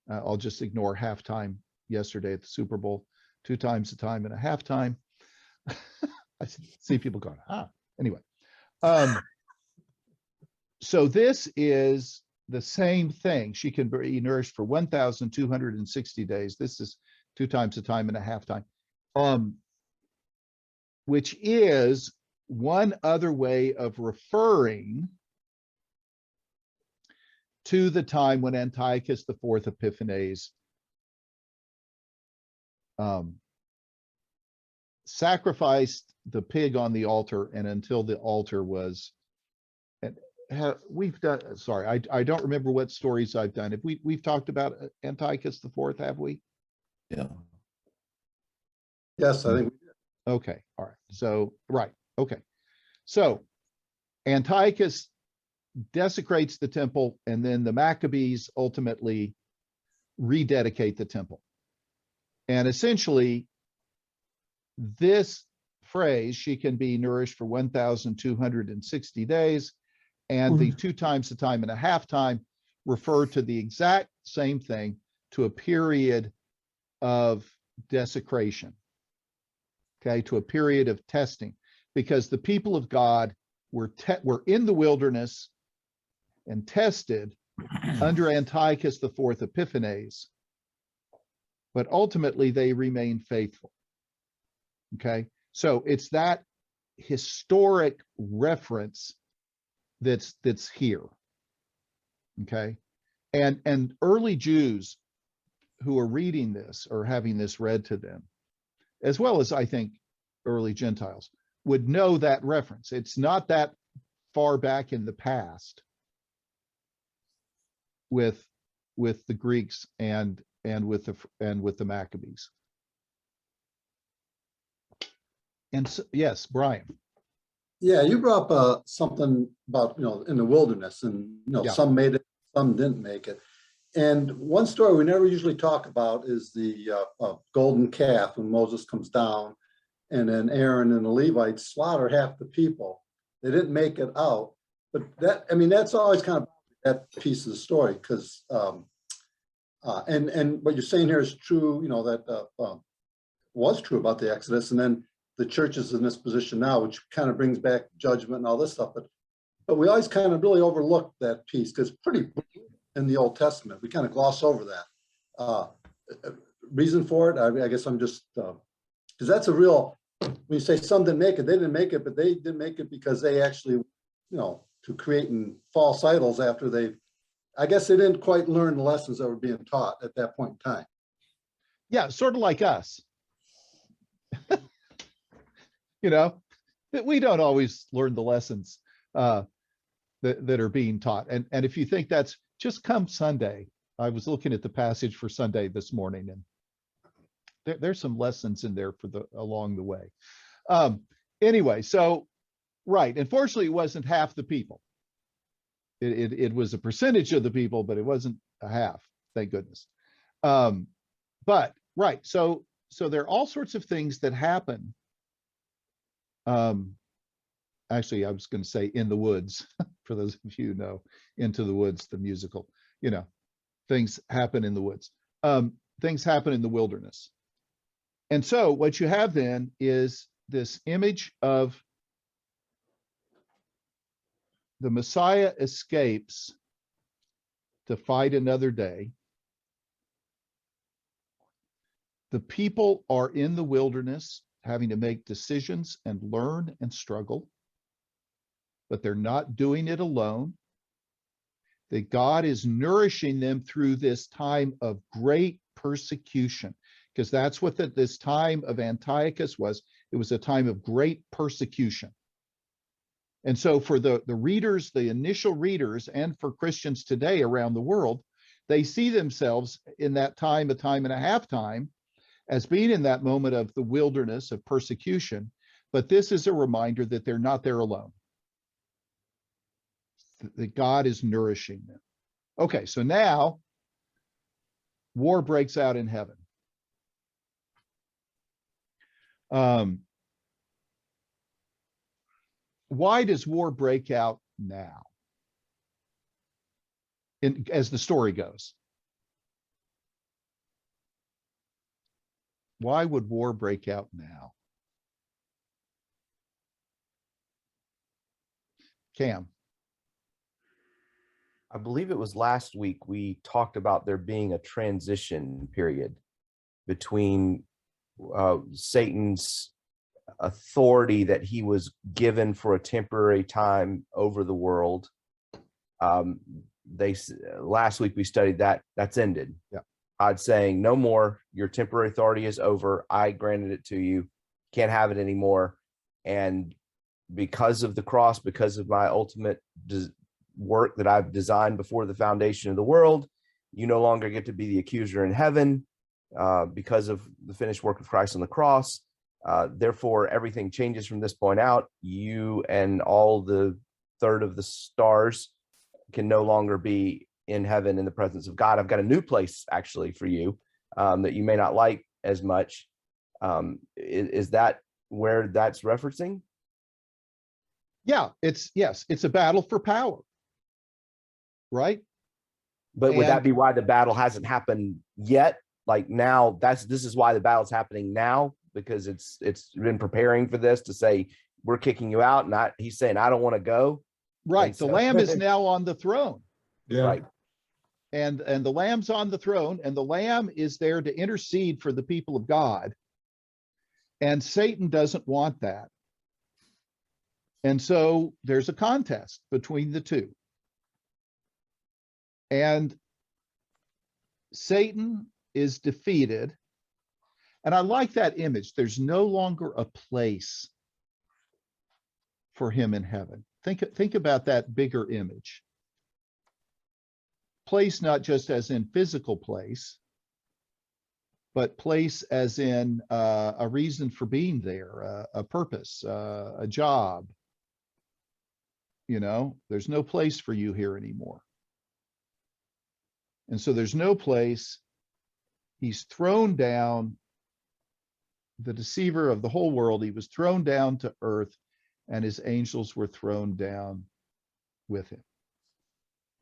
I'll just ignore halftime yesterday at the Super Bowl. 2 times a time and a half time. I see people going, anyway. So this is the same thing. She can be nourished for 1,260 days. This is 2 times a time and a half time. Which is one other way of referring to the time when Antiochus IV Epiphanes sacrificed the pig on the altar, and until the altar was, we've done, sorry, I don't remember what stories I've done. If we've talked about Antiochus IV, have we? Yeah. Yes, I think. Okay, all right. So, right, okay. So Antiochus desecrates the temple, and then the Maccabees ultimately rededicate the temple. And essentially, this phrase, she can be nourished for 1,260 days, and the 2 times a time and a half time refer to the exact same thing, to a period of desecration. Okay, to a period of testing, because the people of God were in the wilderness and tested under Antiochus IV Epiphanes, but ultimately they remained faithful. Okay, so it's that historic reference that's here. Okay, and early Jews who are reading this or having this read to them, as well as I think early Gentiles, would know that reference. It's not that far back in the past with the Greeks and with the Maccabees. And so, yes, Brian. Yeah, you brought up something about, in the wilderness, and, Yeah. some made it, some didn't make it. And one story we never usually talk about is the golden calf, when Moses comes down, and then Aaron and the Levites slaughter half the people. They didn't make it out, but that's always kind of that piece of the story, because and what you're saying here is true. That was true about the Exodus, and then the church is in this position now, which kind of brings back judgment and all this stuff. But we always kind of really overlook that piece, because pretty in the Old Testament, we kind of gloss over that. Reason for it, I guess I'm just, because that's a real, when you say some didn't make it, they didn't make it, but they didn't make it because they actually, to creating false idols after I guess they didn't quite learn the lessons that were being taught at that point in time. Yeah, sort of like us. That we don't always learn the lessons that are being taught. And if you think that's just come Sunday, I was looking at the passage for Sunday this morning, and there's some lessons in there along the way. Anyway, so right, unfortunately, it wasn't half the people. It was a percentage of the people, but it wasn't a half, thank goodness. But right, so there are all sorts of things that happen. Actually, I was going to say In the Woods, for those of you who know Into the Woods, the musical. Things happen in the woods. Things happen in the wilderness. And so what you have then is this image of the Messiah escapes to fight another day. The people are in the wilderness having to make decisions and learn and struggle, but they're not doing it alone. That God is nourishing them through this time of great persecution, because that's what this time of Antiochus was. It was a time of great persecution. And so for the readers, the initial readers, and for Christians today around the world, they see themselves in that time, a time and a half time, as being in that moment of the wilderness of persecution. But this is a reminder that they're not there alone, that God is nourishing them. Okay, so now war breaks out in heaven. Why does war break out now? As the story goes. Why would war break out now? Cam. I believe it was last week we talked about there being a transition period between Satan's authority that he was given for a temporary time over the world. Last week we studied that. That's ended. Yeah. God saying, no more, your temporary authority is over. I granted it to you. Can't have it anymore. And because of the cross, because of my ultimate work that I've designed before the foundation of the world, you no longer get to be the accuser in heaven because of the finished work of Christ on the cross. Therefore, everything changes from this point out. You and all the third of the stars can no longer be in heaven in the presence of God. I've got a new place actually for you that you may not like as much. Is that where that's referencing? Yeah, it's a battle for power. Right? But would that be why the battle hasn't happened yet? Like now, this is why the battle's happening now, because it's been preparing for this to say, we're kicking you out. And he's saying, I don't want to go. Right. The Lamb is now on the throne. Yeah. Right. And the Lamb's on the throne, and the Lamb is there to intercede for the people of God. And Satan doesn't want that. And so there's a contest between the two. And Satan is defeated. And I like that image. There's no longer a place for him in heaven. Think about that bigger image. Place not just as in physical place, but place as in a reason for being there, a purpose, a job. You know, there's no place for you here anymore. And so there's no place. He's thrown down, the deceiver of the whole world. He was thrown down to earth, and his angels were thrown down with him.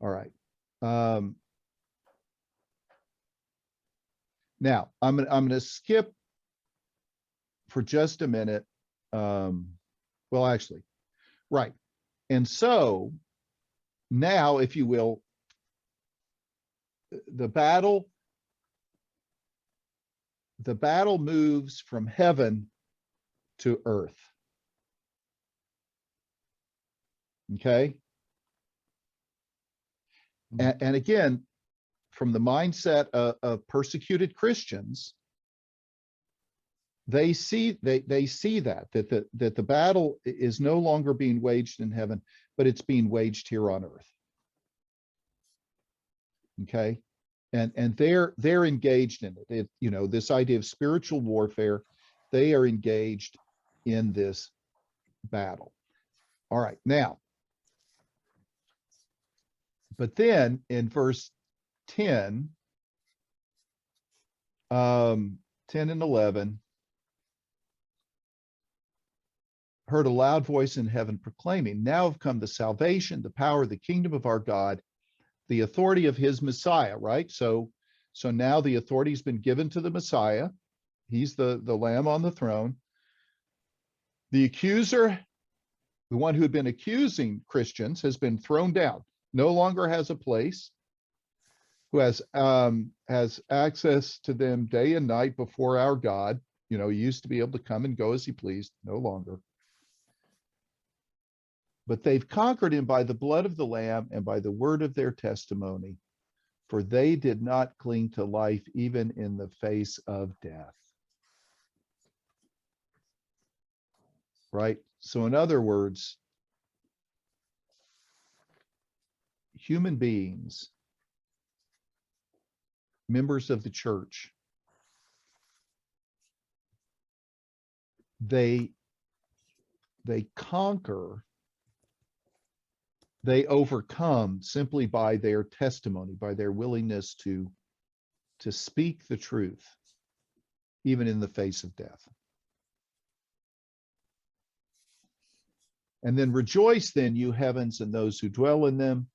All right. Now I'm going to skip for just a minute. Well, actually, right. And so now, if you will, the battle moves from heaven to earth. Okay. And again, from the mindset of persecuted Christians, they see that the battle is no longer being waged in heaven, but it's being waged here on earth. Okay. And they're engaged in it. You know, this idea of spiritual warfare, they are engaged in this battle. All right. Now, but then in verse 10, 10 and 11, heard a loud voice in heaven proclaiming, now have come the salvation, the power, the kingdom of our God, the authority of his Messiah, right? So now the authority has been given to the Messiah. He's the Lamb on the throne. The accuser, the one who had been accusing Christians, has been thrown down, no longer has a place, who has access to them day and night before our God. You know, he used to be able to come and go as he pleased, no longer. But they've conquered him by the blood of the Lamb and by the word of their testimony, for they did not cling to life even in the face of death. Right? So in other words, human beings, members of the church, they conquer, they overcome simply by their testimony, by their willingness to to speak the truth, even in the face of death. And then rejoice then, you heavens and those who dwell in them.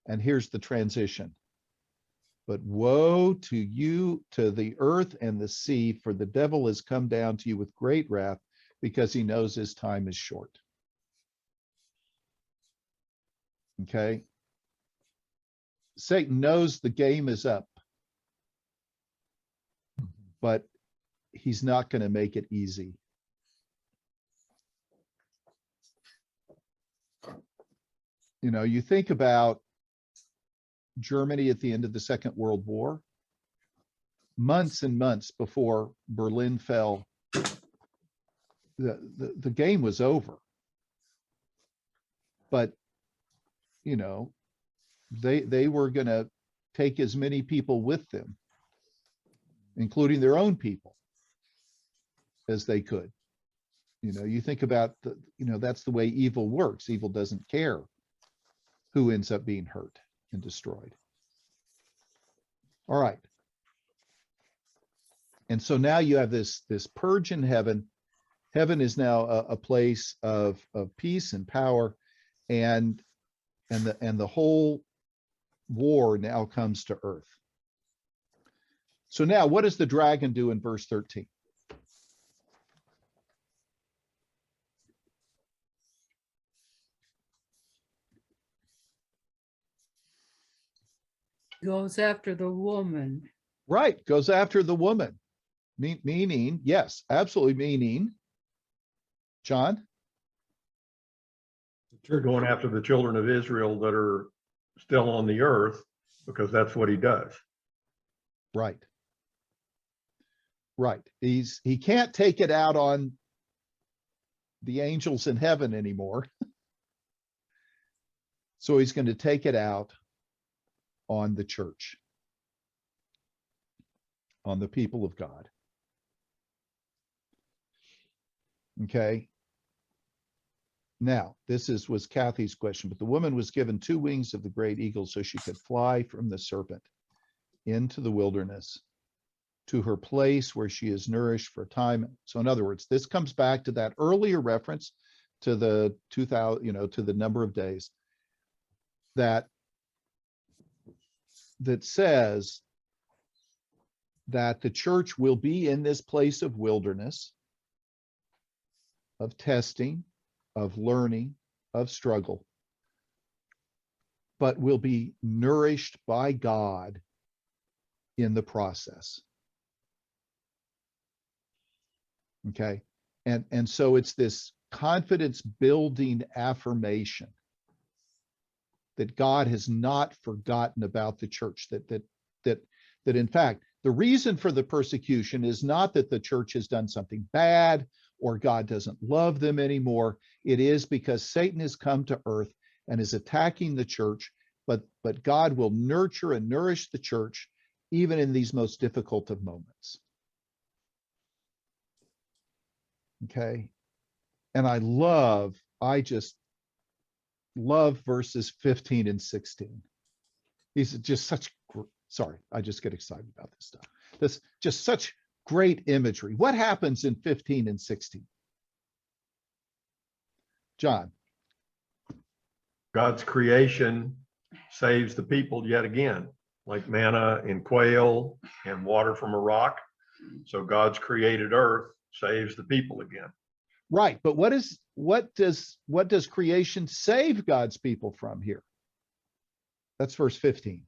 And here's the transition. But woe to you, to the earth and the sea, for the devil has come down to you with great wrath, because he knows his time is short. Okay. Satan knows the game is up, but he's not going to make it easy. You know, you think about Germany at the end of the Second World War, months and months before Berlin fell, the game was over. But, you know, they were going to take as many people with them, including their own people, as they could. You know, you think about that's the way evil works. Evil doesn't care who ends up being hurt and destroyed. All right. And so now you have this purge in heaven. Heaven is now a place of peace and power, and the whole war now comes to earth. So now what does the dragon do in verse 13? Goes after the woman. Right, goes after the woman. Meaning, yes, absolutely meaning, John? You're going after the children of Israel that are still on the earth, because that's what he does. Right. Right. He can't take it out on the angels in heaven anymore. So he's going to take it out on the church, on the people of God. Okay. Now, this was Kathy's question, but the woman was given 2 wings of the great eagle so she could fly from the serpent into the wilderness to her place where she is nourished for a time. So in other words, this comes back to that earlier reference to the 2000, to the number of days that says that the church will be in this place of wilderness, of testing, of learning, of struggle, but will be nourished by God in the process. Okay. And so it's this confidence building affirmation that God has not forgotten about the church, that in fact, the reason for the persecution is not that the church has done something bad or God doesn't love them anymore. It is because Satan has come to earth and is attacking the church, but God will nurture and nourish the church even in these most difficult of moments. Okay. And I just love verses 15 and 16. These are just sorry, I just get excited about this stuff. This just such great imagery. What happens in 15 and 16? John. God's creation saves the people yet again, like manna and quail and water from a rock. So God's created earth saves the people again. Right, but what does creation save God's people from here? That's verse 15.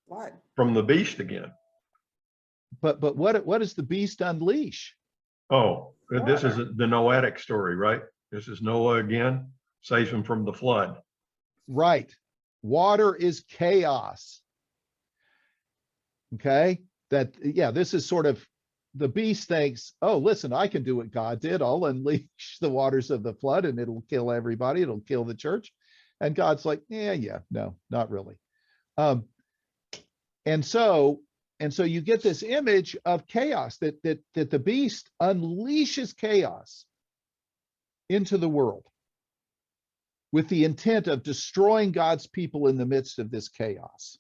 What? From the beast again. But what does the beast unleash? Oh, this is the Noahic story, right? This is Noah again, saves him from the flood. Right. Water is chaos. Okay. This is sort of, the beast thinks, oh, listen, I can do what God did. I'll unleash the waters of the flood and it'll kill everybody. It'll kill the church. And God's like, no, not really. And so you get this image of chaos, that the beast unleashes chaos into the world with the intent of destroying God's people in the midst of this chaos.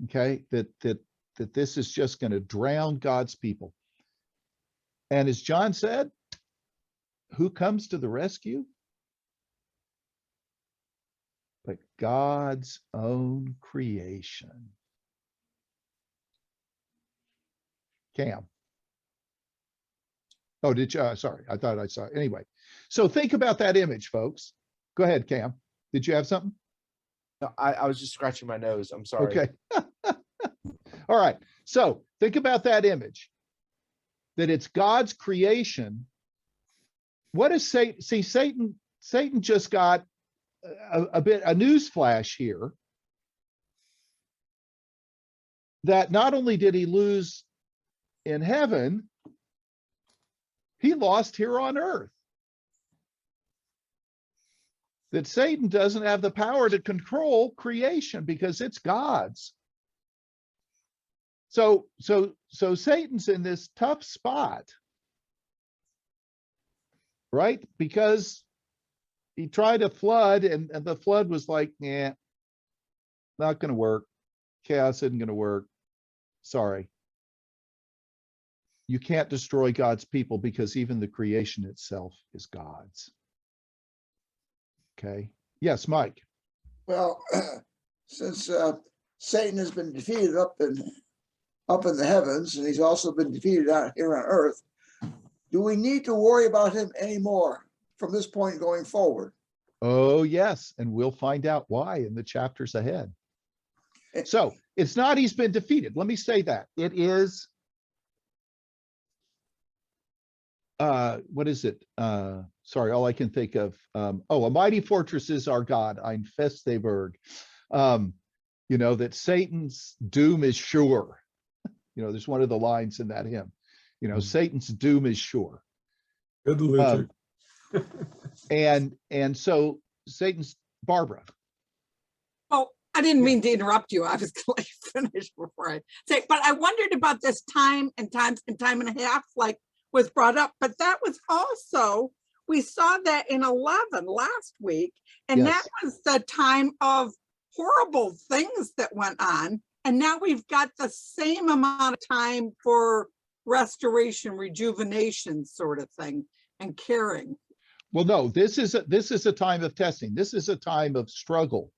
Okay, that this is just going to drown God's people. And as John said, who comes to the rescue? But God's own creation. Cam. Oh, did you? Sorry, I thought I saw it. Anyway, so think about that image, folks. Go ahead, Cam. Did you have something? No, I was just scratching my nose. I'm sorry. Okay. All right. So think about that image, that it's God's creation. What is Satan? See, Satan just got a news flash here, that not only did he lose in heaven, he lost here on earth. That Satan doesn't have the power to control creation because it's God's. So Satan's in this tough spot, right? Because he tried a flood, and the flood was like, nah, not going to work. Chaos isn't going to work. Sorry. You can't destroy God's people because even the creation itself is God's. Okay. Yes, Mike. Well, since Satan has been defeated up in the heavens, and he's also been defeated out here on earth, do we need to worry about him anymore from this point going forward? Oh, yes. And we'll find out why in the chapters ahead. So it's not he's been defeated. Let me say that. It is, what is it? Sorry, all I can think of. A mighty fortress is our God, ein feste Burg. That Satan's doom is sure. There's one of the lines in that hymn. Satan's doom is sure. Good Luther. And so Satan's, Barbara. Oh, I didn't mean to interrupt you. I was going to finish before I say, but I wondered about this time and time and a half, like was brought up, but that was also, we saw that in 11 last week, and Yes. that was the time of horrible things that went on. And now we've got the same amount of time for restoration, rejuvenation sort of thing, and caring. Well, no, this is a time of testing. This is a time of struggle.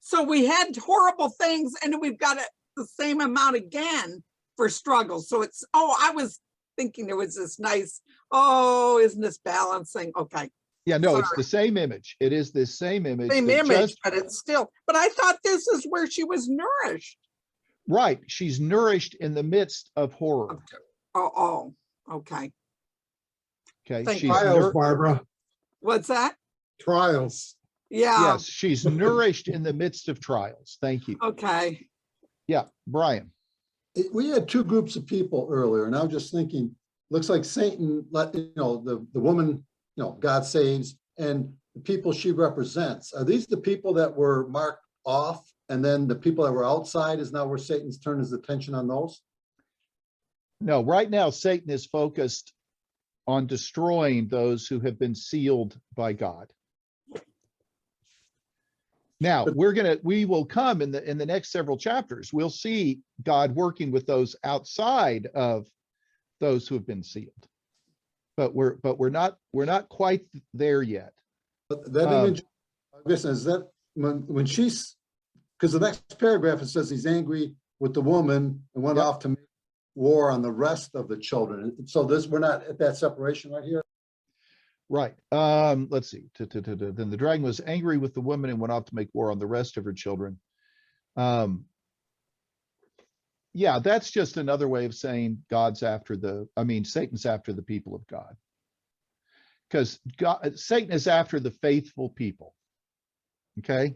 So we had horrible things, and we've got the same amount again for struggle. So it's, I was thinking there was this nice, isn't this balancing? Okay. Yeah, no, Sorry. It's the same image. It is the same image. Same image, but it's still, but I thought this is where she was nourished. Right. She's nourished in the midst of horror. Okay. Okay. Thank She's Trials, Barbara. What's that? Trials. Yeah. Yes, she's nourished in the midst of trials. Thank you. Okay. Yeah, Brian. We had two groups of people earlier, and I was just thinking, looks like Satan let the woman, God saves, and the people she represents. Are these the people that were marked off, and then the people that were outside is now where Satan's turned his attention on those? No, right now Satan is focused on destroying those who have been sealed by God. Now we will come in the next several chapters. We'll see God working with those outside of those who have been sealed, but we're not quite there yet. But that image, I guess, is that when she's, because the next paragraph it says he's angry with the woman and went off to make war on the rest of the children. So we're not at that separation right here. Right. Let's see. Then the dragon was angry with the woman and went off to make war on the rest of her children. Yeah, that's just another way of saying Satan's after the people of God. Because Satan is after the faithful people. Okay?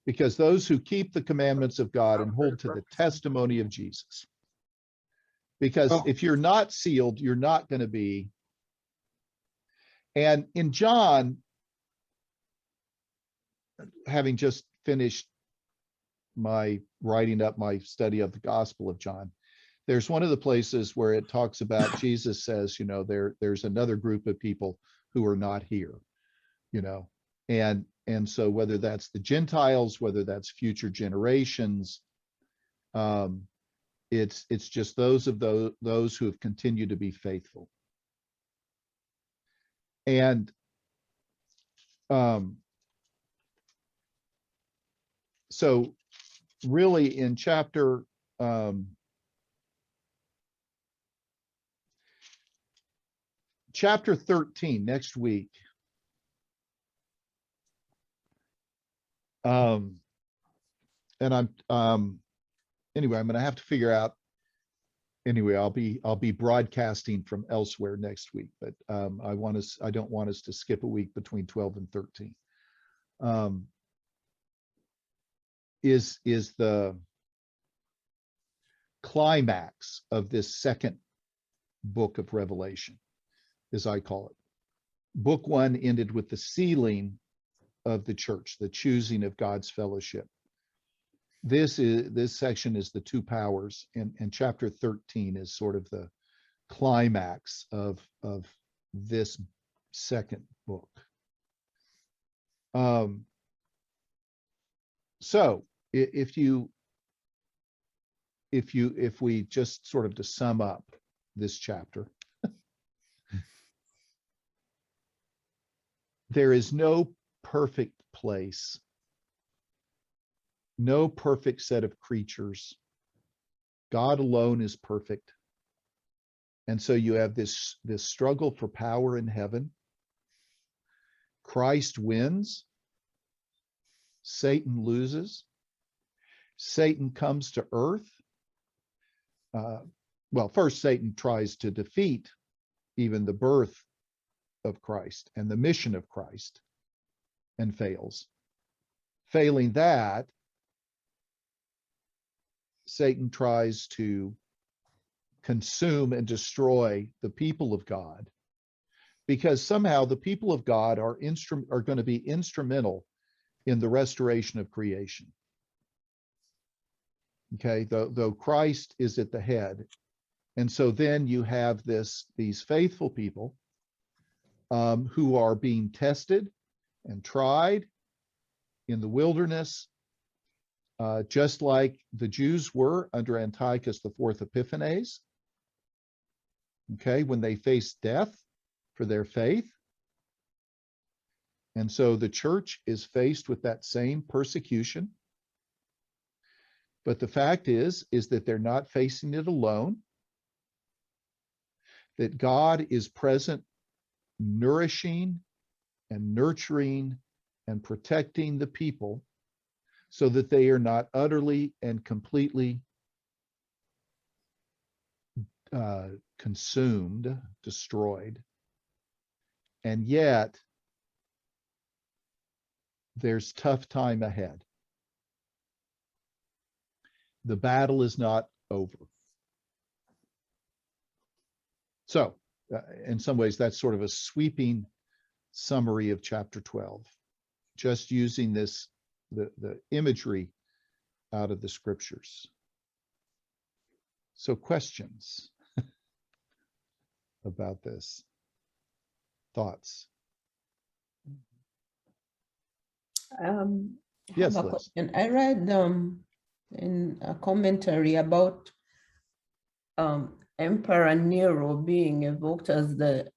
Because those who keep the commandments of God and hold to the testimony of Jesus. Because if you're not sealed, you're not going to be. And in John, having just finished my writing up my study of the Gospel of John, there's one of the places where it talks about Jesus says, there's another group of people who are not here, and so whether that's the Gentiles, whether that's future generations, It's just those who have continued to be faithful. And so really in chapter chapter 13 next week, and I'm anyway, I'm going to have to figure out. Anyway, I'll be broadcasting from elsewhere next week, but I don't want us to skip a week between 12 and 13. Is the climax of this second book of Revelation, as I call it. Book 1 ended with the sealing of the church, the choosing of God's fellowship. This section is the two powers, and chapter 13 is sort of the climax of this second book. So if we just sort of to sum up this chapter, there is no perfect place, no perfect set of creatures. God alone is perfect. And so you have this struggle for power in heaven. Christ wins. Satan loses. Satan comes to earth. Well, first Satan tries to defeat even the birth of Christ and the mission of Christ and fails. Failing that, Satan tries to consume and destroy the people of God, because somehow the people of God are going to be instrumental in the restoration of creation. Okay, though Christ is at the head. And so then you have these faithful people who are being tested and tried in the wilderness, just like the Jews were under Antiochus IV Epiphanes, okay, when they faced death for their faith. And so the church is faced with that same persecution. But the fact is that they're not facing it alone, that God is present, nourishing and nurturing and protecting the people so that they are not utterly and completely consumed, destroyed. And yet, there's tough time ahead. The battle is not over. So, in some ways, that's sort of a sweeping summary of chapter 12, just using the imagery out of the scriptures. So, questions about this? Thoughts? Yes, have a Liz. question. I read in a commentary about Emperor Nero being evoked as the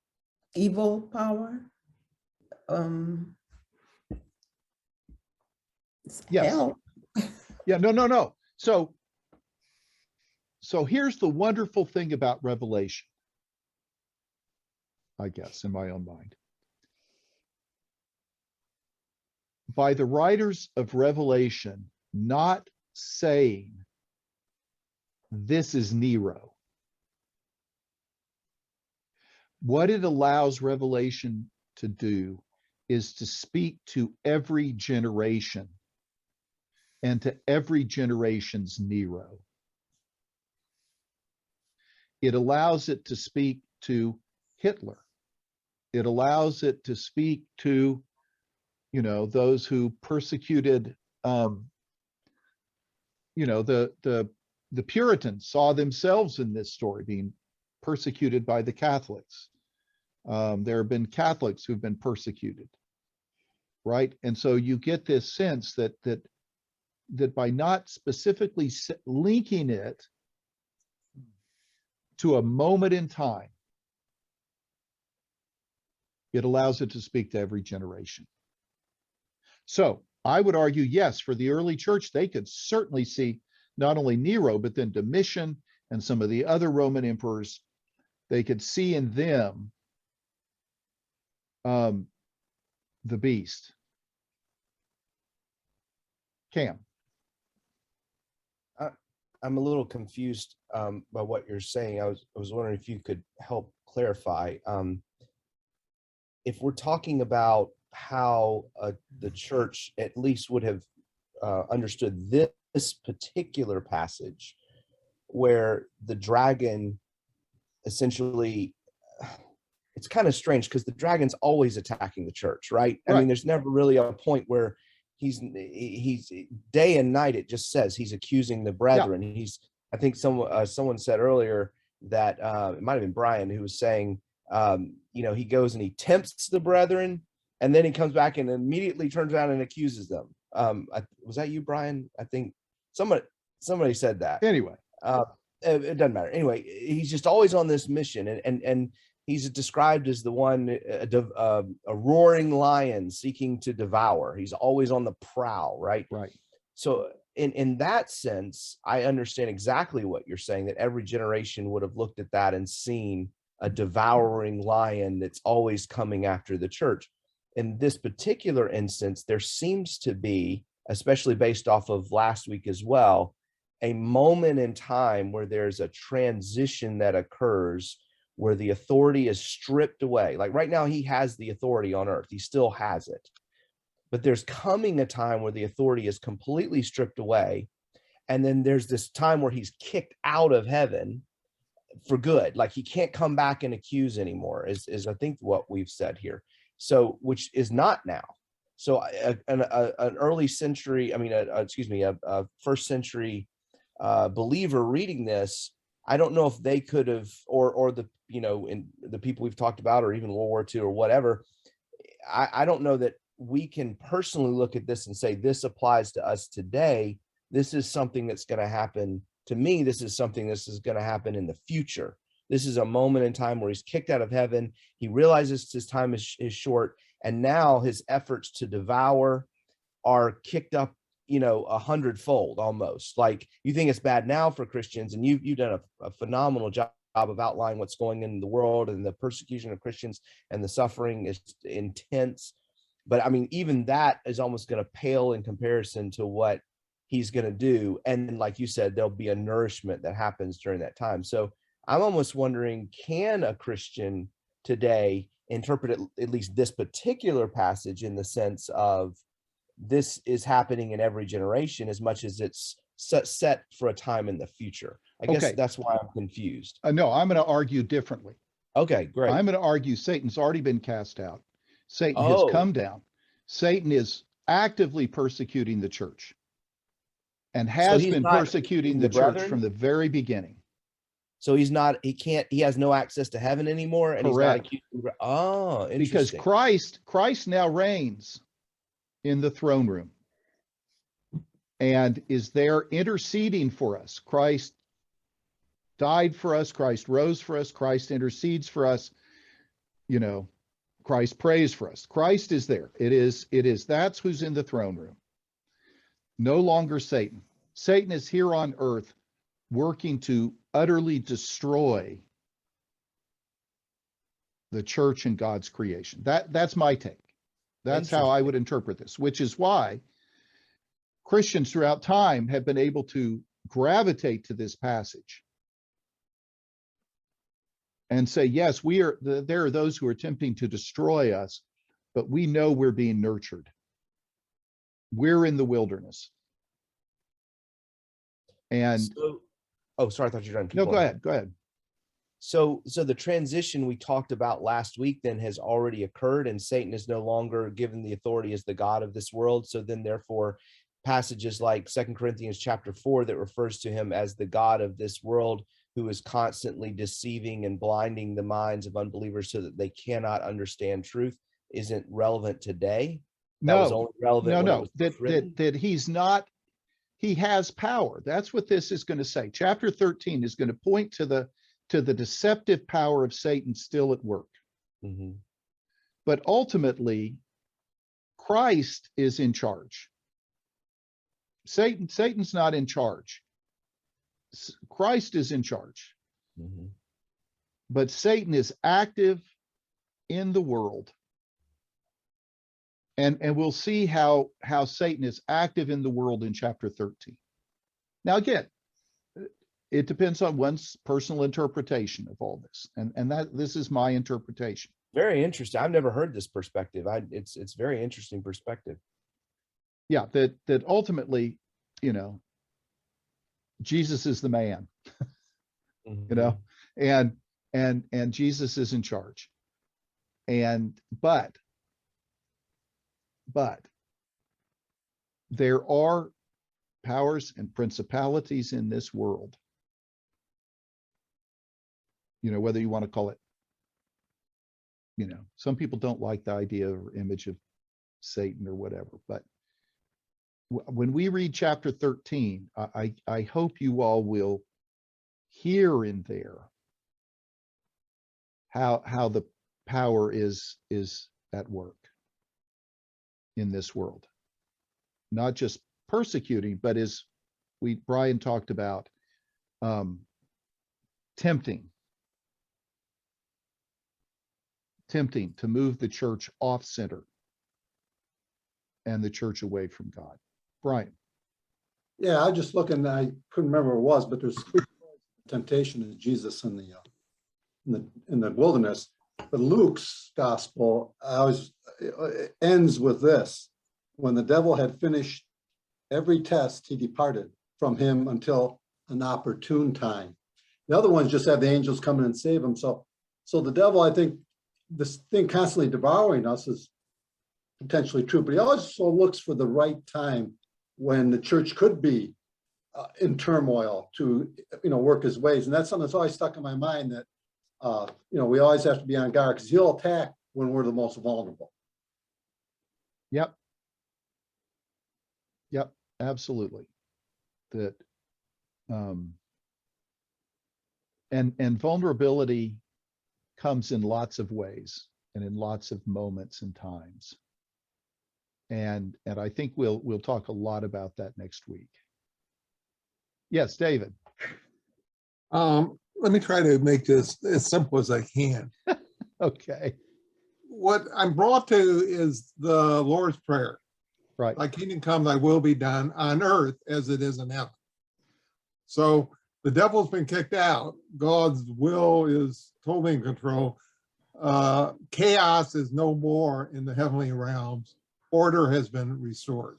evil power. Yes. Hell. Yeah, no. So here's the wonderful thing about Revelation, I guess, in my own mind. By the writers of Revelation not saying this is Nero, what it allows Revelation to do is to speak to every generation and to every generation's Nero. It allows it to speak to Hitler. It allows it to speak to, those who persecuted, the Puritans saw themselves in this story being persecuted by the Catholics. There have been Catholics who've been persecuted, right? And so you get this sense that by not specifically linking it to a moment in time, it allows it to speak to every generation. So I would argue, yes, for the early church, they could certainly see not only Nero, but then Domitian and some of the other Roman emperors. They could see in them the beast. Cam. I'm a little confused by what you're saying. I was wondering if you could help clarify. If we're talking about how the church at least would have understood this particular passage, where the dragon essentially, it's kind of strange because the dragon's always attacking the church, right? I mean, there's never really a point where he's day and night. It just says he's accusing the brethren. Yeah. I think someone said earlier that it might've been Brian who was saying, he goes and he tempts the brethren, and then he comes back and immediately turns around and accuses them. Was that you, Brian? I think somebody said that. Anyway, it doesn't matter. Anyway, he's just always on this mission, and he's described as the one, a roaring lion seeking to devour. He's always on the prowl, right? Right. So in that sense, I understand exactly what you're saying, that every generation would have looked at that and seen a devouring lion that's always coming after the church. In this particular instance, there seems to be, especially based off of last week as well, a moment in time where there's a transition that occurs where the authority is stripped away. Like right now, he has the authority on earth. He still has it. But there's coming a time where the authority is completely stripped away. And then there's this time where he's kicked out of heaven for good. Like he can't come back and accuse anymore, is I think what we've said here. So, which is not now. So an early century, a first century believer reading this, I don't know if they could have, or the, in the people we've talked about, or even World War II or whatever, I don't know that we can personally look at this and say, this applies to us today. This is something that's going to happen to me. This is something that's going to happen in the future. This is a moment in time where he's kicked out of heaven. He realizes his time is short. And now his efforts to devour are kicked up, 100-fold almost. Like, you think it's bad now for Christians, and you've done a phenomenal job of outlining what's going on in the world, and the persecution of Christians and the suffering is intense. But I mean, even that is almost going to pale in comparison to what he's going to do. And like you said, there'll be a nourishment that happens during that time. So I'm almost wondering, can a Christian today interpret at least this particular passage in the sense of this is happening in every generation as much as it's set for a time in the future? I guess that's why I'm confused. No, I'm going to argue differently. Okay, great. I'm going to argue Satan's already been cast out. Satan has come down. Satan is actively persecuting the church and has been persecuting the church from the very beginning. So he has no access to heaven anymore. And correct. He's not accused. Because Christ now reigns in the throne room and is there interceding for us. Christ died for us. Christ rose for us. Christ intercedes for us. Christ prays for us. Christ is there. It is that's who's in the throne room. No longer Satan. Satan is here on earth working to utterly destroy the church and God's creation. That's my take. That's how I would interpret this, which is why Christians throughout time have been able to gravitate to this passage and say, yes, there are those who are attempting to destroy us, but we know we're being nurtured. We're in the wilderness. And sorry, I thought you were done. No, go ahead. So the transition we talked about last week then has already occurred, and Satan is no longer given the authority as the God of this world. So then therefore passages like 2 Corinthians chapter 4 that refers to him as the God of this world, who is constantly deceiving and blinding the minds of unbelievers so that they cannot understand truth, isn't relevant today. That was only relevant that he's not he has power. That's what this is going to say. Chapter 13 is going to point to the deceptive power of Satan still at work. Mhm. But ultimately, Christ is in charge. Satan's not in charge. Christ is in charge. Mhm. But Satan is active in the world. And we'll see how Satan is active in the world in chapter 13. Now, again, it depends on one's personal interpretation of all this. And that this is my interpretation. Very interesting. I've never heard this perspective. It's very interesting perspective. Yeah, that ultimately, you know, Jesus is the man, you know, and Jesus is in charge. But there are powers and principalities in this world, you know, whether you want to call it, you know, some people don't like the idea or image of Satan or whatever, but when we read chapter 13, I hope you all will hear in there how the power is at work in this world, not just persecuting, but as Brian talked about, tempting to move the church off center and the church away from God. Brian. Yeah, I just looking, I couldn't remember what it was, but there's temptation of Jesus in the wilderness. But Luke's gospel ends with this: when the devil had finished every test, he departed from him until an opportune time. The other ones just have the angels come in and save them. So the devil, I think, this thing constantly devouring us is potentially true, but he also looks for the right time when the church could be in turmoil to, work his ways. And that's something that's always stuck in my mind, that, we always have to be on guard, because he'll attack when we're the most vulnerable. Yep, absolutely. That, and vulnerability comes in lots of ways and in lots of moments and times. And I think we'll talk a lot about that next week. Yes, David. Let me try to make this as simple as I can. Okay. What I'm brought to is the Lord's Prayer. Right. Thy kingdom come, thy will be done on earth as it is in heaven. So the devil's been kicked out. God's will is totally in control. Chaos is no more in the heavenly realms. Order has been restored.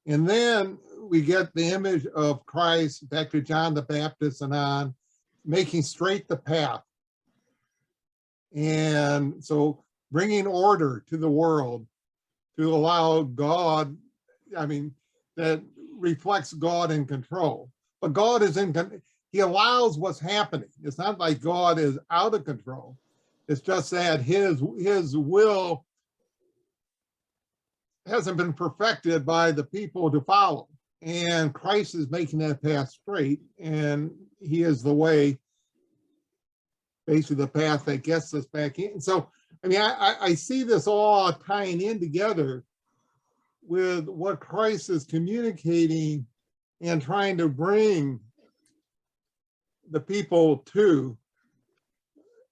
And then we get the image of Christ, back to John the Baptist and on, making straight the path. And so bringing order to the world to allow God, that reflects God in control. But God is he allows what's happening. It's not like God is out of control. It's just that his will hasn't been perfected by the people to follow. And Christ is making that path straight, and he is the way, basically the path that gets us back in. So, I see this all tying in together with what Christ is communicating and trying to bring the people to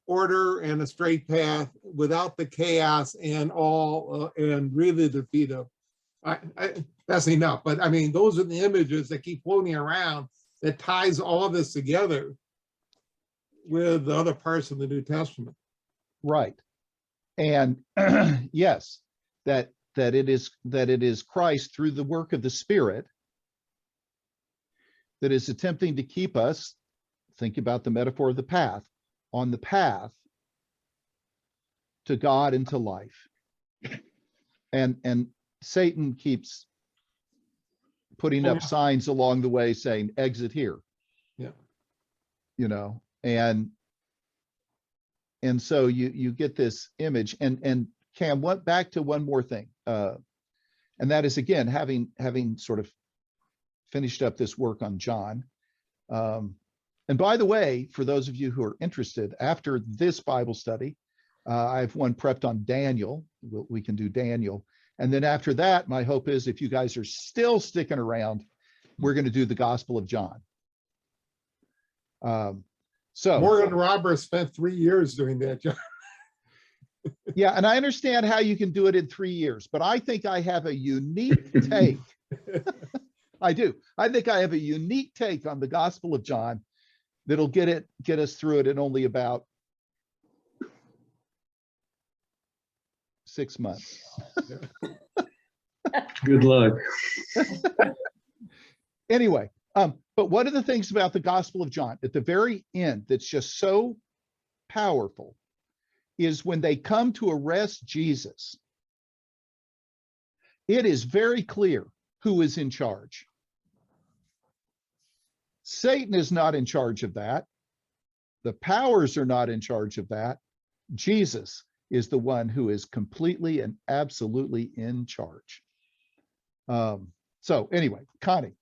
order and a straight path without the chaos and all, and really the defeat of. That's enough. But those are the images that keep floating around that ties all this together with the other parts of the New Testament. Right. And yes, that it is Christ through the work of the Spirit that is attempting to keep us, think about the metaphor of the path, on the path to God and to life. And Satan keeps putting up signs along the way saying, exit here. Yeah. And so you get this image. And Cam, back to one more thing. And that is, again, having sort of finished up this work on John. And by the way, for those of you who are interested, after this Bible study, I have one prepped on Daniel. We can do Daniel. And then after that, my hope is if you guys are still sticking around, we're going to do the Gospel of John. So Morgan Roberts spent 3 years doing that job. yeah, and I understand how you can do it in 3 years, but I think I have a unique take. I do. I think I have a unique take on the Gospel of John that'll get us through it in only about 6 months. Good luck. Anyway, but one of the things about the Gospel of John at the very end that's just so powerful is when they come to arrest Jesus, it is very clear who is in charge. Satan is not in charge of that. The powers are not in charge of that. Jesus is the one who is completely and absolutely in charge. So anyway, Connie.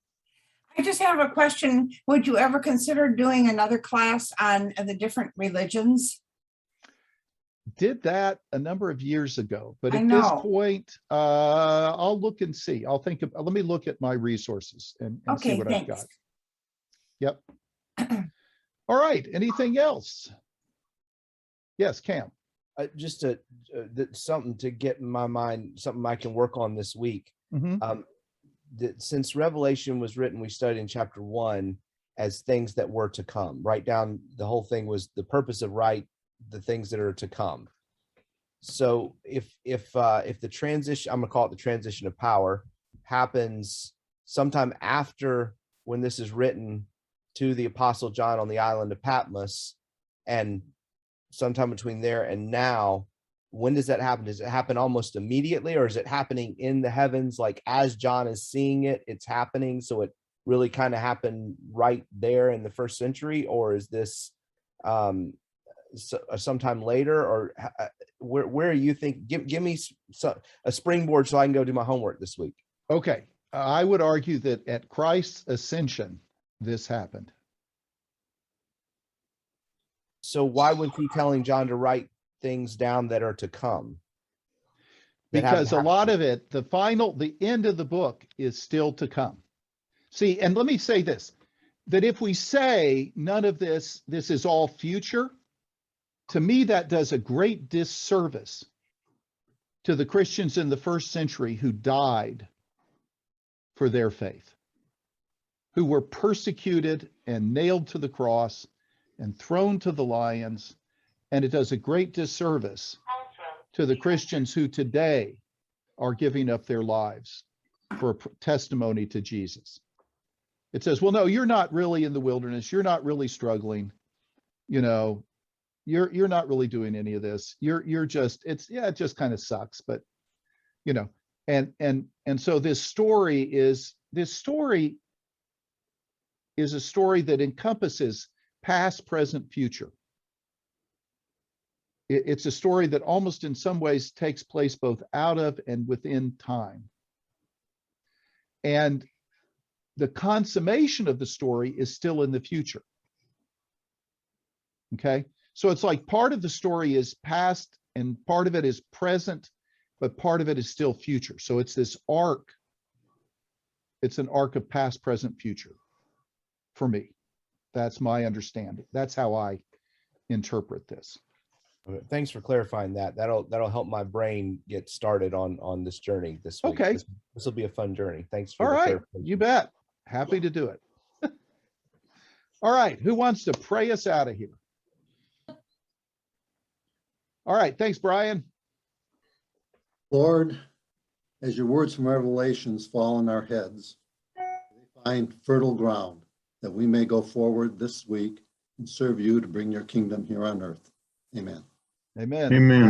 I just have a question. Would you ever consider doing another class on the different religions? Did that a number of years ago, but I at this know. point, I'll look and see. I'll think of, let me look at my resources and see Okay, what I've thanks. got. Yep. All right. Anything else? Yes, Cam. Just something to get in my mind, something I can work on this week. Mhm. Since Revelation was written, we studied in chapter 1 as things that were to come. Write down the whole thing was the purpose of write the things that are to come. So if the transition, I'm gonna call it the transition of power, happens sometime after when this is written to the Apostle John on the island of Patmos, and sometime between there and now, when does that happen? Does it happen almost immediately, or is it happening in the heavens? Like as John is seeing it, it's happening. So it really kind of happened right there in the first century, or is this sometime later, or where are you think? Give me a springboard so I can go do my homework this week. Okay. I would argue that at Christ's ascension, this happened. So why was he telling John to write things down that are to come? Because a lot of it, the end of the book is still to come. See, and let me say this, that if we say none of this is all future, to me, that does a great disservice to the Christians in the first century who died for their faith, who were persecuted and nailed to the cross and thrown to the lions. And it does a great disservice to the Christians who today are giving up their lives for testimony to Jesus. It says, well, no, you're not really in the wilderness. You're not really struggling. You know, you're not really doing any of this. You're just, it just kind of sucks, but you know, and so this story is a story that encompasses past, present, future. It's a story that almost in some ways takes place both out of and within time. And the consummation of the story is still in the future. Okay, so it's like part of the story is past and part of it is present, but part of it is still future. So it's this arc. It's an arc of past, present, future for me. That's my understanding. That's how I interpret this. Thanks for clarifying that. That'll help my brain get started on this journey this week. Okay. This will be a fun journey. Thanks for All the right, clarification. you bet. Happy to do it. All right, who wants to pray us out of here? All right, thanks, Brian. Lord, as your words from Revelations fall on our heads, they find fertile ground that we may go forward this week and serve you to bring your kingdom here on earth. Amen. Amen. Amen.